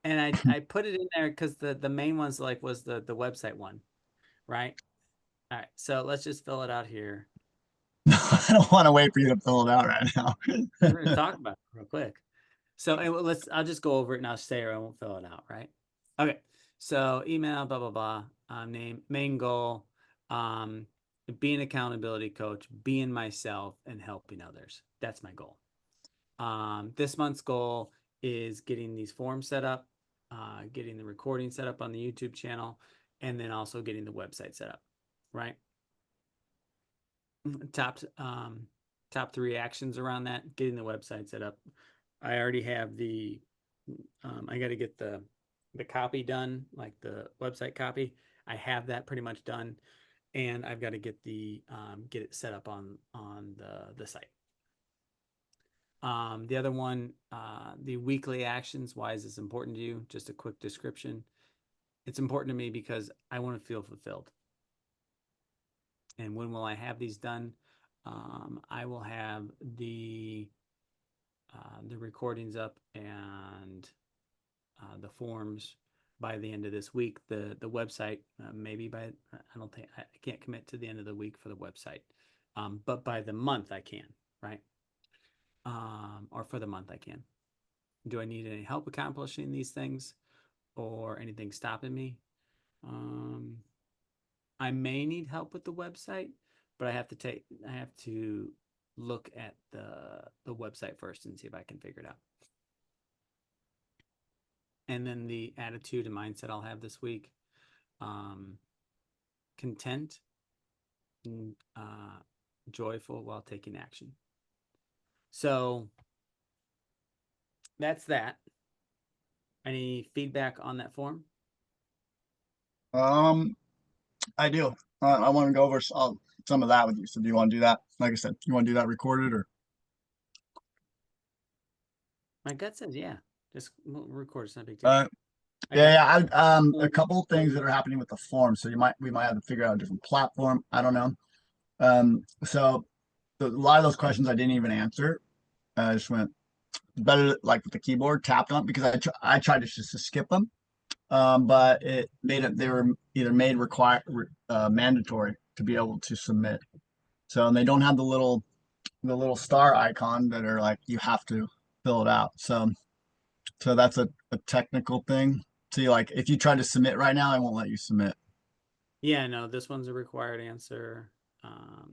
And I put it in there because the main one's like was the website one, right? All right, so let's just fill it out here. I don't want to wait for you to fill it out right now. We're gonna talk about it real quick. So anyway, I'll just go over it and I'll say, or I won't fill it out, right? Okay. So email, blah blah blah. Name, main goal, um, being accountability coach, being myself, and helping others. That's my goal. This month's goal is getting these forms set up, getting the recording set up on the YouTube channel, and then also getting the website set up, right? Top top three actions around that: getting the website set up. I already have I got to get the copy done, like the website copy. I have that pretty much done, and I've got to get it set up on the site. The other one, the weekly actions. Why is this important to you? Just a quick description. It's important to me because I want to feel fulfilled. And when will I have these done? I will have the recordings up and the forms by the end of this week. The website, maybe by I don't think I can't commit to the end of the week for the website, but by the month I can, right? Or for the month I can. Do I need any help accomplishing these things, or anything stopping me? Um, I may need help with the website, but I have to look at the website first and see if I can figure it out. And then the attitude and mindset I'll have this week, um, content and joyful while taking action. So that's that. Any feedback on that form? Um, I do. I want to go over some of that with you. So do you want to do that? Like I said, you want to do that recorded or? My gut says yeah. Just record. It's not a big deal. Uh, I got yeah, yeah. A couple things that are happening with the form. So we might have to figure out a different platform. I don't know. So a lot of those questions I didn't even answer. I just went better like with the keyboard, tapped on because I tried to just to skip them, but it made it they were either made require mandatory to be able to submit. So and they don't have the little star icon that are like you have to fill it out. So that's a technical thing. See, like if you try to submit right now, I won't let you submit. Yeah, no, this one's a required answer.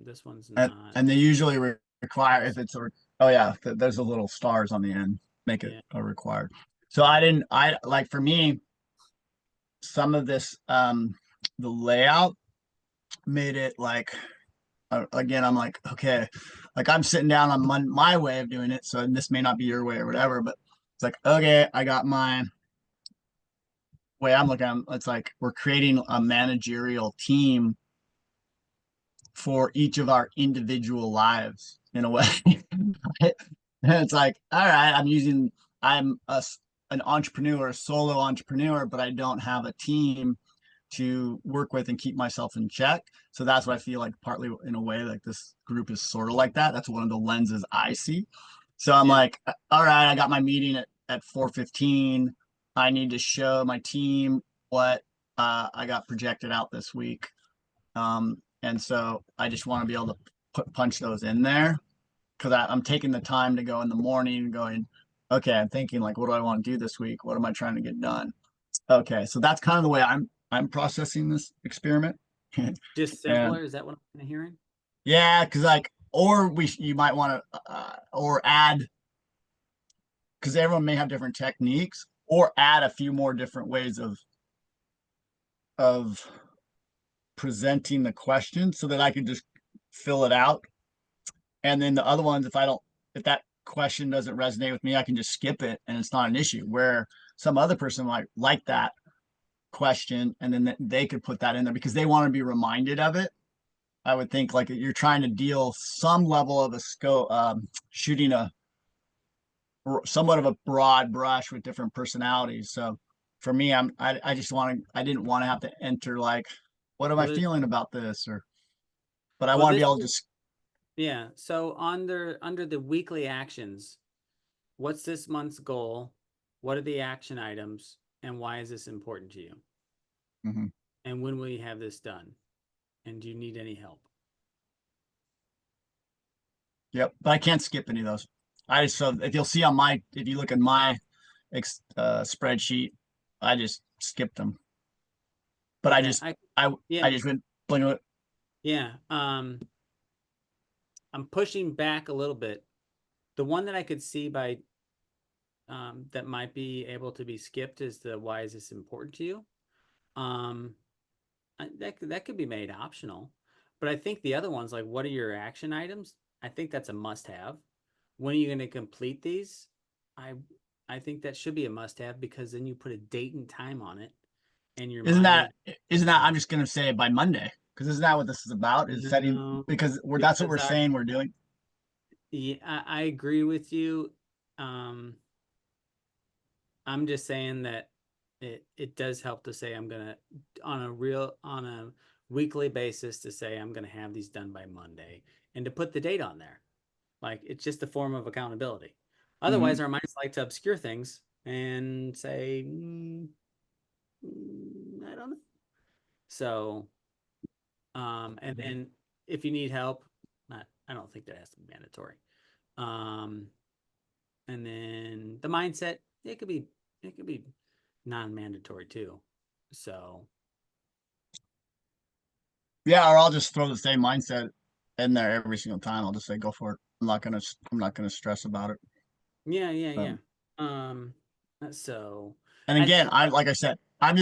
This one's And not. and they usually require if it's a oh yeah, there's a little stars on the end, make it Yeah, a required. So I didn't I like for me some of this the layout made it like again I'm like okay like I'm sitting down on my way of doing it so this may not be your way or whatever but it's like okay I got my way I'm looking at it, it's like we're creating a managerial team for each of our individual lives in a way. And it's like, all right, I'm an entrepreneur, a solo entrepreneur, but I don't have a team to work with and keep myself in check. So that's what I feel like partly in a way like this group is sort of like that. That's one of the lenses I see. So I'm yeah, like, all right, I got my meeting at 4:15. I need to show my team what I got projected out this week. And so I just want to be able to punch those in there because I'm taking the time to go in the morning going, okay, I'm thinking like, what do I want to do this week? What am I trying to get done? Okay, so that's kind of the way I'm processing this experiment. just And simpler. Is that what I'm hearing? yeah, because like, or you might want to, or add, because everyone may have different techniques, or add a few more different ways of presenting the question so that I can just fill it out. And then the other ones, if that question doesn't resonate with me, I can just skip it and it's not an issue. Where some other person might like that question and then they could put that in there because they want to be reminded of it. I would think like you're trying to deal some level of a scope, shooting a somewhat of a broad brush with different personalities. So for me, I just I didn't want to have to enter like, what am I Well, there's, feeling about this or, but I well, want to this be able to is, just yeah. So under the weekly actions, what's this month's goal? What are the action items, and why is this important to you? mhm. And when will you have this done? And do you need any help? Yep, but I can't skip any of those. I just so if you'll see on my if you look at my spreadsheet, I just skipped them. But Okay, I yeah, I just went bling. yeah. I'm pushing back a little bit. The one that I could see by that might be able to be skipped is the why is this important to you? Um, that could be made optional, but I think the other ones like what are your action items? I think that's a must have. When are you going to complete these? I I think that should be a must have because then you put a date and time on it, and you're Isn't that monitoring. isn't that I'm just gonna say it by Monday because isn't that what this is about? Is setting No, because that's what because we're I saying we're doing. yeah, I agree with you. Um, I'm just saying that it does help to say I'm gonna on a weekly basis to say I'm gonna have these done by Monday and to put the date on there. Like it's just a form of accountability. Mm-hmm. Otherwise, our minds like to obscure things and say, I don't know. So, and then if you need help, not I don't think that has to be mandatory. Um, and then the mindset, it could be non-mandatory too. So Yeah, or I'll just throw the same mindset in there every single time. I'll just say go for it. I'm not gonna stress about it. yeah, yeah, yeah. Um, Um, so and I again, I like I said, I'm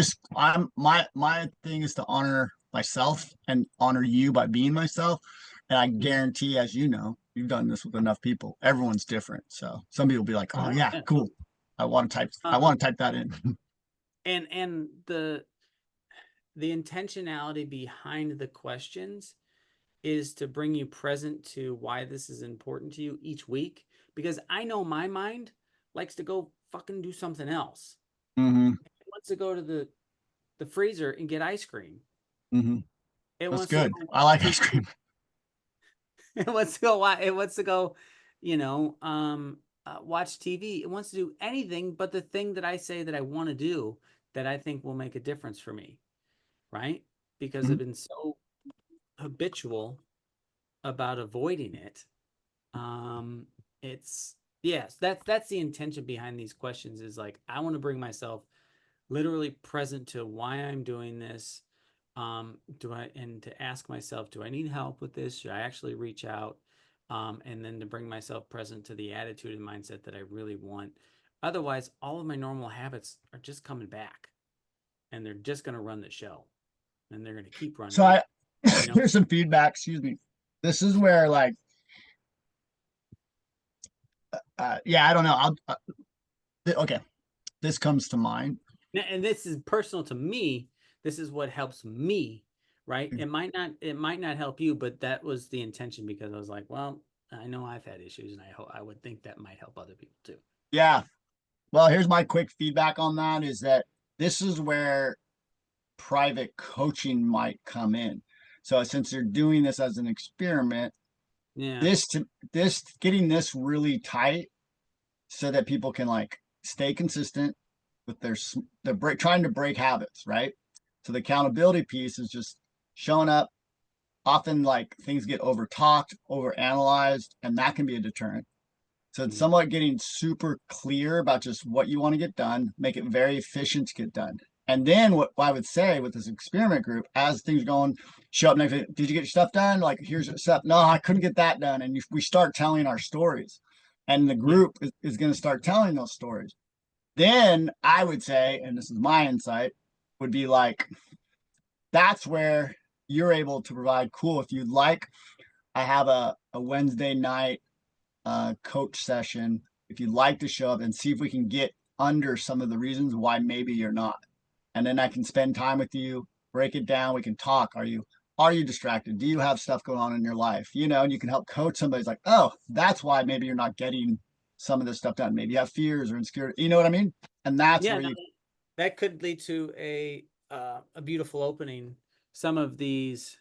my thing is to honor myself and honor you by being myself. And I guarantee, as you know, you've done this with enough people. Everyone's different. So some people will be like, "Oh yeah, yeah. cool. I Um, want to type that in." and the intentionality behind the questions is to bring you present to why this is important to you each week because I know my mind likes to go fucking do something else. Mm-hmm. It wants to go to the freezer and get ice cream. Mm-hmm. It That's wants to good. go I like to ice cream. It wants to go it wants to go, you know, watch TV. It wants to do anything but the thing that I say that I want to do that I think will make a difference for me, right? Because I've Mhm. been so habitual about avoiding it. Um, it's yes, that's the intention behind these questions is like I want to bring myself literally present to why I'm doing this. Do I and to ask myself, do I need help with this? Should I actually reach out? And then to bring myself present to the attitude and mindset that I really want. Otherwise, all of my normal habits are just coming back and they're just going to run the show and they're going to keep So running it. I You know, here's some feedback. Excuse me. This is where like yeah, I don't know. Okay, this comes to mind. and this is personal to me. This is what helps me, right? It might not help you, but that was the intention because I was like, well, I know I've had issues, and I would think that might help other people too. Yeah. Well, here's my quick feedback on that is that this is where private coaching might come in. So since you're doing this as an experiment, Yeah. this getting this really tight so that people can like stay consistent with their trying to break habits, right? So the accountability piece is just showing up. Often like things get over talked, over analyzed, and that can be a deterrent. So it's Mhm. somewhat getting super clear about just what you want to get done, make it very efficient to get done. And then what I would say with this experiment group, as things are going, show up next. Did you get your stuff done? Like, here's your stuff. No, I couldn't get that done. And we start telling our stories, and the Yeah. group is going to start telling those stories. Then I would say, and this is my insight, would be like, that's where you're able to provide cool. If you'd like, I have a Wednesday night coach session if you'd like to show up and see if we can get under some of the reasons why maybe you're not. And then I can spend time with you, break it down. We can talk. Are you distracted? Do you have stuff going on in your life? And you can help coach somebody's like, oh, that's why maybe you're not getting some of this stuff done. Maybe you have fears or insecurity. You know what I mean? And that's Yeah, where no, you that could lead to a beautiful opening. Some of these.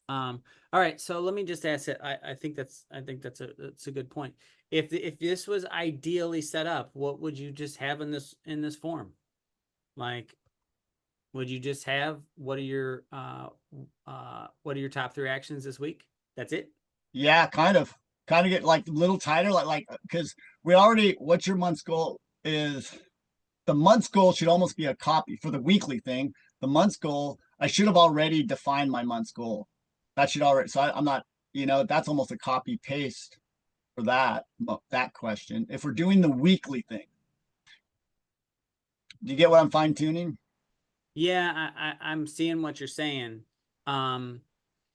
All right, so let me just ask it. I think that's a good point. If this was ideally set up, what would you just have in this form? Like, would you just have what are your top three actions this week? That's it? yeah, kind of get like a little tighter, like because we already what's your month's goal is the month's goal should almost be a copy for the weekly thing. The month's goal, I should have already defined my month's goal. That should already, so I'm not, that's almost a copy paste for that question. If we're doing the weekly thing, do you get what I'm fine tuning? Yeah, I'm seeing what you're saying. Um,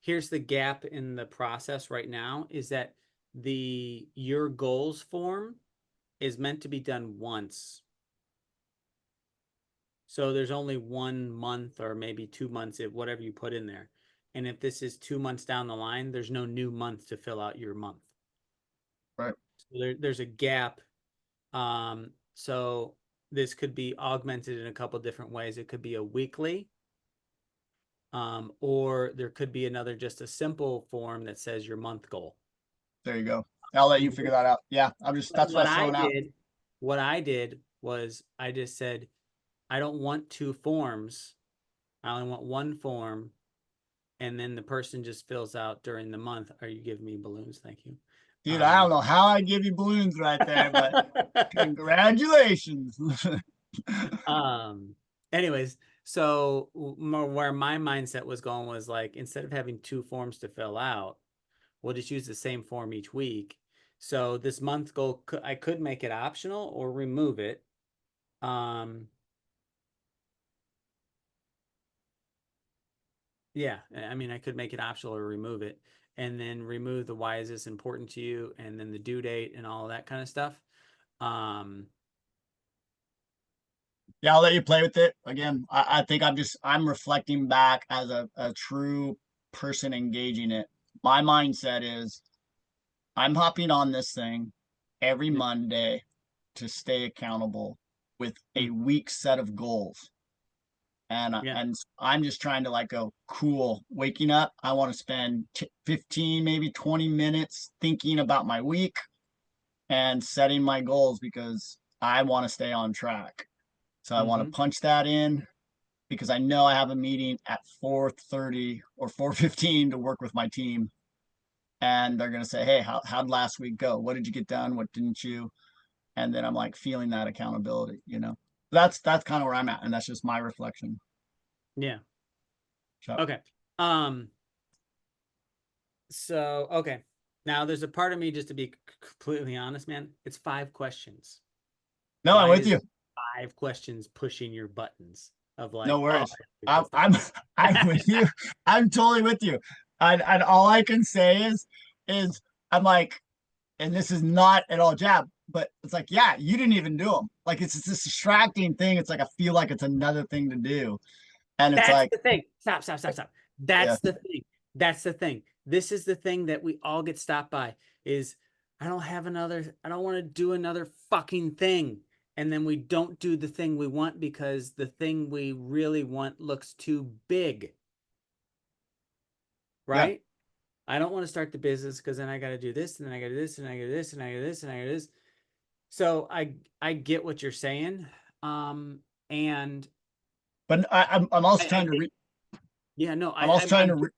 Here's the gap in the process right now is that the your goals form is meant to be done once. So there's only 1 month or maybe 2 months, if whatever you put in there. And if this is 2 months down the line, there's no new month to fill out your month. Right. So there's a gap. So this could be augmented in a couple different ways. It could be a weekly, or there could be another just a simple form that says your month goal. There you go. I'll let you figure that out. Yeah, that's what I What was I throwing out. did, what I did was I just said I don't want two forms. I only want one form, and then the person just fills out during the month. Are you giving me balloons? Thank you. Dude, I don't Um, know how I give you balloons right there, but congratulations. um, anyways, so where my mindset was going was like instead of having two forms to fill out, we'll just use the same form each week. So this month goal, I could make it optional or remove it. Um, yeah, I mean, I could make it optional or remove it, and then remove the why is this important to you, and then the due date and all of that kind of stuff. Um, Yeah, I'll let you play with it. Again, I think I'm reflecting back as a true person engaging it. My mindset is I'm hopping on this thing every yeah, Monday to stay accountable with a mm, week set of goals. Yeah. and I'm just trying to like go cool. Waking up, I want to spend 15, maybe 20 minutes thinking about my week and setting my goals because I want to stay on track. So I want Mm-hmm. to punch that in because I know I have a meeting at 4:30 or 4:15 to work with my team, and they're going to say, "Hey, how'd last week go? What did you get done? What didn't you?" And then I'm like feeling that accountability, you know. That's kind of where I'm at, and that's just my reflection. Yeah. So, Okay. Um, so okay. Now there's a part of me, just to be completely honest, man, it's 5 questions. no, I'm Why with is you. 5 questions pushing your buttons of No like, oh, I worries. have to do I'm this, I'm I'm that? with you. I'm totally with you. And all I can say is I'm like, and this is not at all jab, but it's like, yeah, you didn't even do them. Like it's this distracting thing. It's like I feel like it's another thing to do, and it's That's like, the thing. Stop, stop, stop, stop. yeah, That's the thing. That's the thing. This is the thing that we all get stopped by is I don't want to do another fucking thing. And then we don't do the thing we want because the thing we really want looks too big, yeah. right? I don't want to start the business because then I got to do this and then I got to do this and I got to do this and I got to do this and I got to do this. So I get what you're saying. And But I'm also I trying to think, yeah, no, I'm also trying to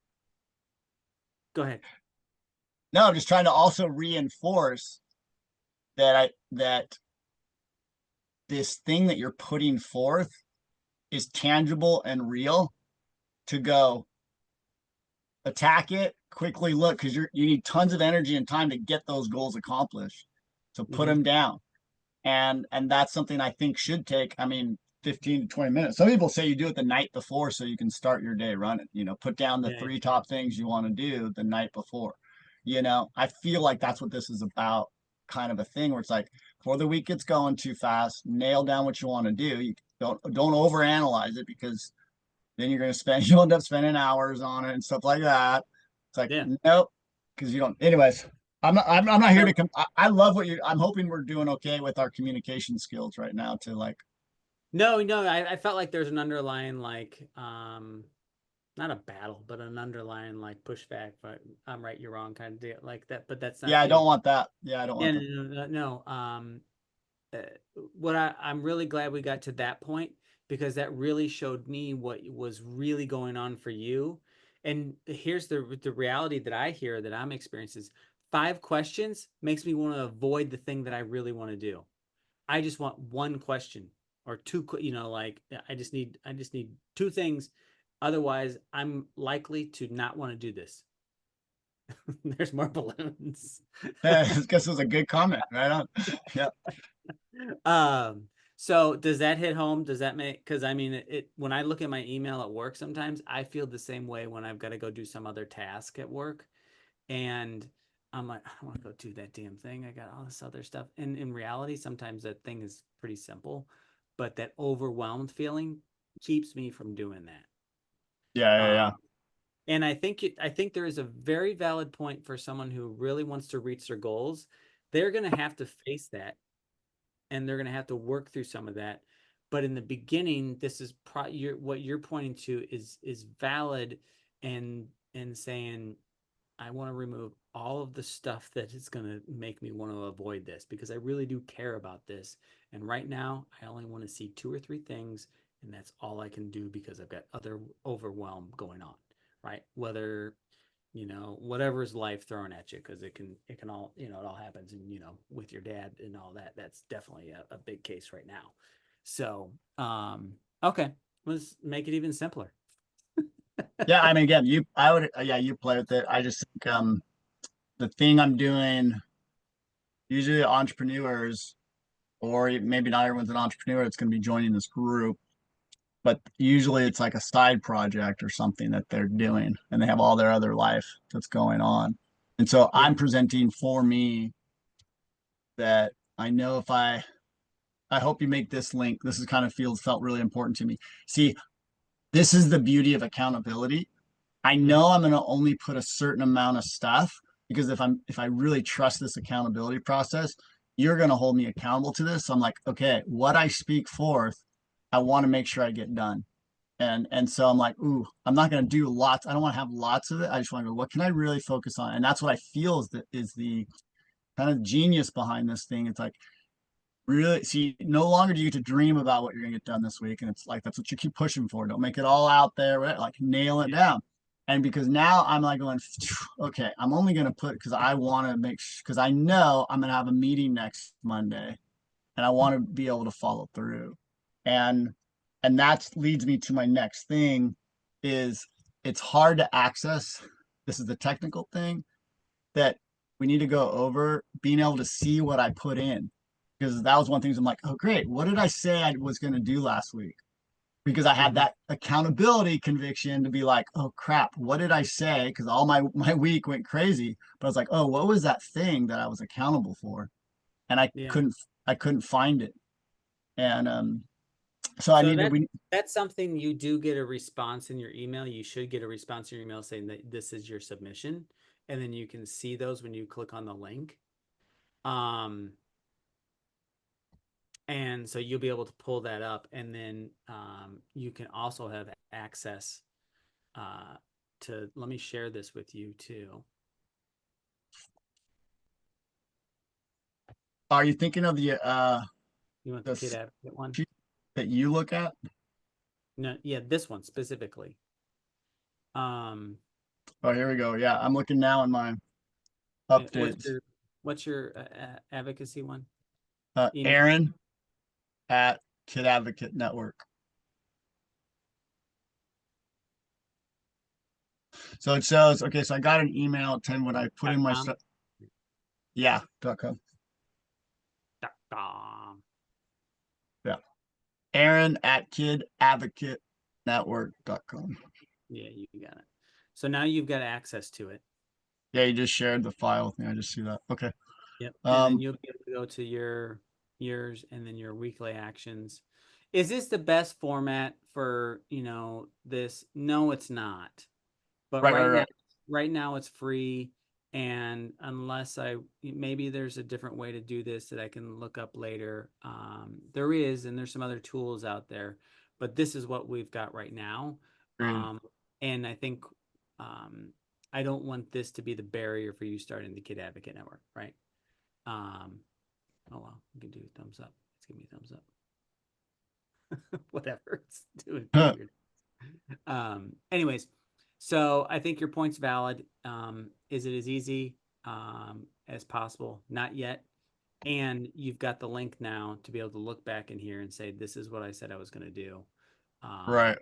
go ahead. no, I'm just trying to also reinforce that this thing that you're putting forth is tangible and real to go attack it quickly. Look, because you need tons of energy and time to get those goals accomplished, so put Mm-hmm. them down. And that's something I think should take, I mean, 15 to 20 minutes. Some people say you do it the night before so you can start your day running, put down the Yeah, three top things you want to do the night before. I feel like that's what this is about, kind of a thing where it's like before the week gets going too fast, nail down what you want to do. You don't overanalyze it because then you're going to spend you'll end up spending hours on it and stuff like that. It's like, yeah. nope, because you don't. Anyways, I'm not here to No, come. I love what I'm hoping we're doing okay with our communication skills right now to like, no. I felt like there's an underlying like not a battle, but an underlying like pushback, but I'm right, you're wrong kind of deal like that. But that's yeah, not I the don't want that. Yeah, I don't yeah, want that. no. Uh, what I'm really glad we got to that point because that really showed me what was really going on for you. And here's the reality that I hear that I'm experiencing is 5 questions makes me want to avoid the thing that I really want to do. I just want one question or two, like I just need 2 things. Otherwise, I'm likely to not want to do this. There's more balloons. I guess it was a good comment, right on. Yeah, Um, so does that hit home? Does that make, because I mean when I look at my email at work sometimes I feel the same way when I've got to go do some other task at work and I'm like, I don't want to go do that damn thing. I got all this other stuff. And in reality, sometimes that thing is pretty simple, but that overwhelmed feeling keeps me from doing that. yeah, yeah, yeah. Um, and I think there is a very valid point for someone who really wants to reach their goals. They're going to have to face that and they're going to have to work through some of that. But in the beginning, this is what you're pointing to is valid and saying I want to remove all of the stuff that is going to make me want to avoid this because I really do care about this. And right now, I only want to see 2 or 3 things, and that's all I can do because I've got other overwhelm going on, right? Whether whatever is life thrown at you, because it can all, it all happens, and with your dad and all that, that's definitely a big case right now. So, okay, let's make it even simpler. Yeah, I mean, again, I would, yeah, you play with it. I just think, the thing I'm doing, usually entrepreneurs, or maybe not everyone's an entrepreneur that's going to be joining this group, but usually it's like a side project or something that they're doing and they have all their other life that's going on. And so Yeah. I'm presenting for me that I know if I hope you make this link. This is kind of felt really important to me. See, this is the beauty of accountability. I know Mm-hmm. I'm going to only put a certain amount of stuff because if I really trust this accountability process, you're going to hold me accountable to this. So I'm like, okay, what I speak forth, I want to make sure I get done. And so I'm like, ooh, I'm not gonna do lots. I don't want to have lots of it. I just want to go, what can I really focus on? And that's what I feel is the kind of genius behind this thing. It's like really see, no longer do you get to dream about what you're gonna get done this week. And it's like that's what you keep pushing for. Don't make it all out there, right? Like nail it Yeah. down. And because now I'm like going, okay, I'm only gonna put because I want to make because I know I'm gonna have a meeting next Monday and I want to be able to follow through. And and that leads me to my next thing is it's hard to access. This is the technical thing that we need to go over being able to see what I put in. Because that was one thing I'm like, oh great, what did I say I was going to do last week? Because I had Hmm. that accountability conviction to be like, oh crap, what did I say? Because all my week went crazy. But I was like, oh, what was that thing that I was accountable for? And Yeah. I couldn't find it. And so I So needed we that's something you do get a response in your email. You should get a response in your email saying that this is your submission, and then you can see those when you click on the link. Um, and so you'll be able to pull that up, and then you can also have access uh, to. Let me share this with you too. are you thinking of You want the the Kid Advocate one? sheet that you look at? No, yeah, this one specifically. Um, Oh, here we go. Yeah, I'm looking now in my what's updates. your advocacy one? Email. Aaron at Kid Advocate Network. So it shows, okay, so I got an email at 10 when I put in my .com. stuff. Yeah, .com. .com. Yeah. Aaron at Kid Advocate Network.com. Yeah, you got it. So now you've got access to it. Yeah, you just shared the file with me. I just see that. Okay. Yep. And then Um, you'll be able to go to yours and then your weekly actions. Is this the best format for, this? No, it's not. But right, right, right. right now it's free. And unless maybe there's a different way to do this that I can look up later. There is, and there's some other tools out there, but this is what we've got right now. Agreed. Um, and I think um, I don't want this to be the barrier for you starting the Kid Advocate Network, right? Um, oh well, you can do thumbs up. Let's give me a thumbs up. Whatever. It's do your anyways, so I think your point's valid. Is it as easy as possible? Not yet. And you've got the link now to be able to look back in here and say, this is what I said I was going to do. Um, Right.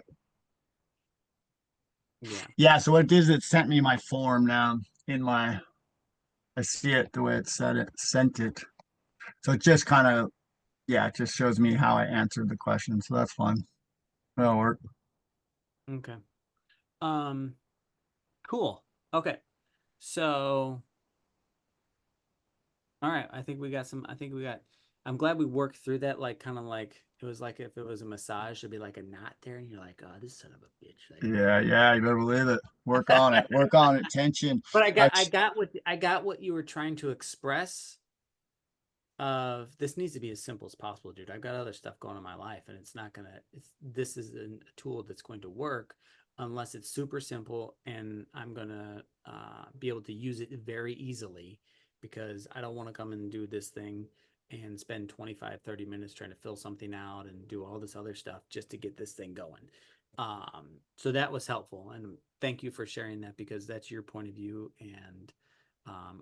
yeah. Yeah, so what it did is it sent me my form now in my, I see it the way it said it, sent it. So it just kind of, yeah, it just shows me how I answered the question. So that's fun. That'll work. Okay. Um, cool. Okay. So, all right. I'm glad we worked through that. Like, kind of like, it was like if it was a massage, there'd be like a knot there, and you're like, oh, this son of a bitch. Yeah, yeah, you better believe it. Work on it. Like, Work on it. Tension. but That's I got what you were trying to express. Of this needs to be as simple as possible, dude. I've got other stuff going on in my life, and it's not gonna. This is a tool that's going to work unless it's super simple, and I'm gonna be able to use it very easily because I don't want to come and do this thing and spend 25-30 minutes trying to fill something out and do all this other stuff just to get this thing going. So that was helpful, and thank you for sharing that because that's your point of view, and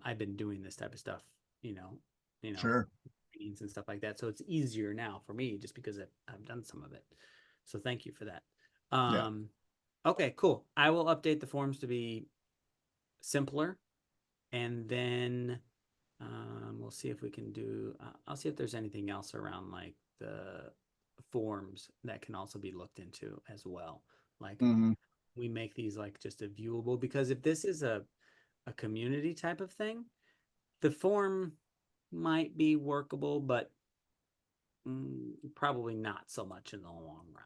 I've been doing this type of stuff, you know, you know, sure. meetings and stuff like that. So it's easier now for me just because I've done some of it. So thank you for that. Yeah. Okay, cool. I will update the forms to be simpler, and then we'll see if we can do. I'll see if there's anything else around like the forms that can also be looked into as well. Like Hmm. we make these like just a viewable because if this is a community type of thing, the form might be workable, but probably not so much in the long run.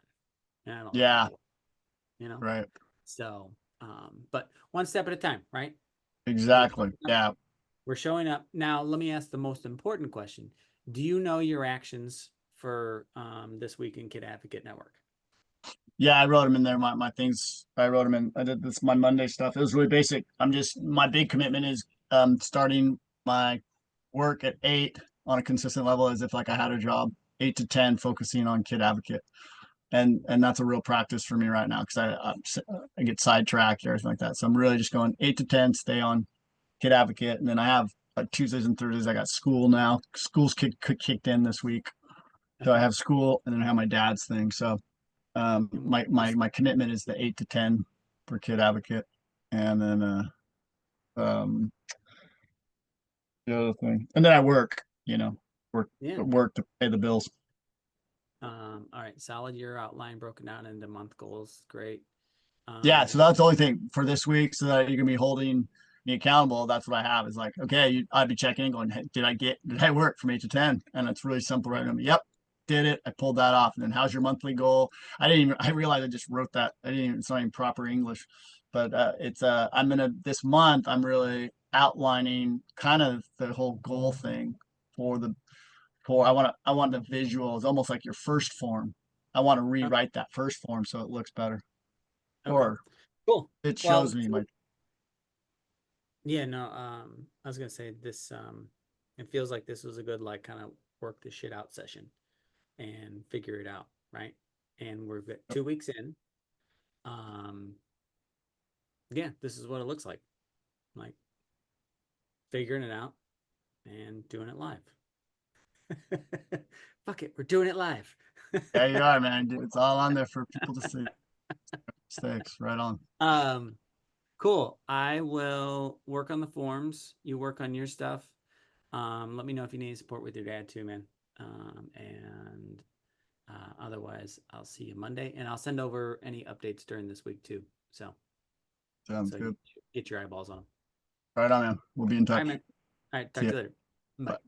And I don't know how to Yeah. work, you know? Right. So, but one step at a time, right? We're Exactly. showing up. Yeah. We're showing up. Now, let me ask the most important question. Do you know your actions for this week in Kid Advocate Network? Yeah, I wrote them in there. My things, I wrote them in. I did this my Monday stuff. It was really basic. I'm just my big commitment is starting my work at 8 on a consistent level as if like I had a job, 8 to 10, focusing on kid advocate, and that's a real practice for me right now because I get sidetracked or everything like that. So I'm really just going 8 to 10, stay on kid advocate, and then I have Tuesdays and Thursdays I got school now. School's kicked in this week, so I Okay. have school and then I have my dad's thing. So And my commitment is the 8 to 10 for kid advocate, and then um the other thing, and then I work, work yeah. work to pay the bills. All right. Solid year outline broken down into month goals. Great. Yeah, so Um, that's the only thing for this week, so that you can be holding me accountable. That's what I have is like, okay, I'd be checking in, going, hey, did I work from 8 to 10? And it's really simple, right? Yep, did it. I pulled that off. And then how's your monthly goal? I realized I just wrote that. I didn't even, it's not even proper English, but it's this month, I'm really outlining kind of the whole goal thing for the, I want the visual. It's almost like your first form. I want to oh, rewrite that first form so it looks better, okay. or Cool. it shows Well, me my. yeah, no, I was gonna say this, it feels like this was a good, like, kind of work the shit out session and figure it out, right? And we're 2 weeks in. Um, yeah, this is what it looks like figuring it out and doing it live. Fuck it, we're doing it live. Yeah, you are, man. It's all on there for people to see. Mistakes, right on. um, cool. I will work on the forms. You work on your stuff. Let me know if you need support with your dad too, man. And otherwise, I'll see you Monday, and I'll send over any updates during this week too. So, Sounds you good. get your eyeballs on them. Right on, man. We'll be in All right, touch. man. All right, See talk ya. to you later. Bye. Bye.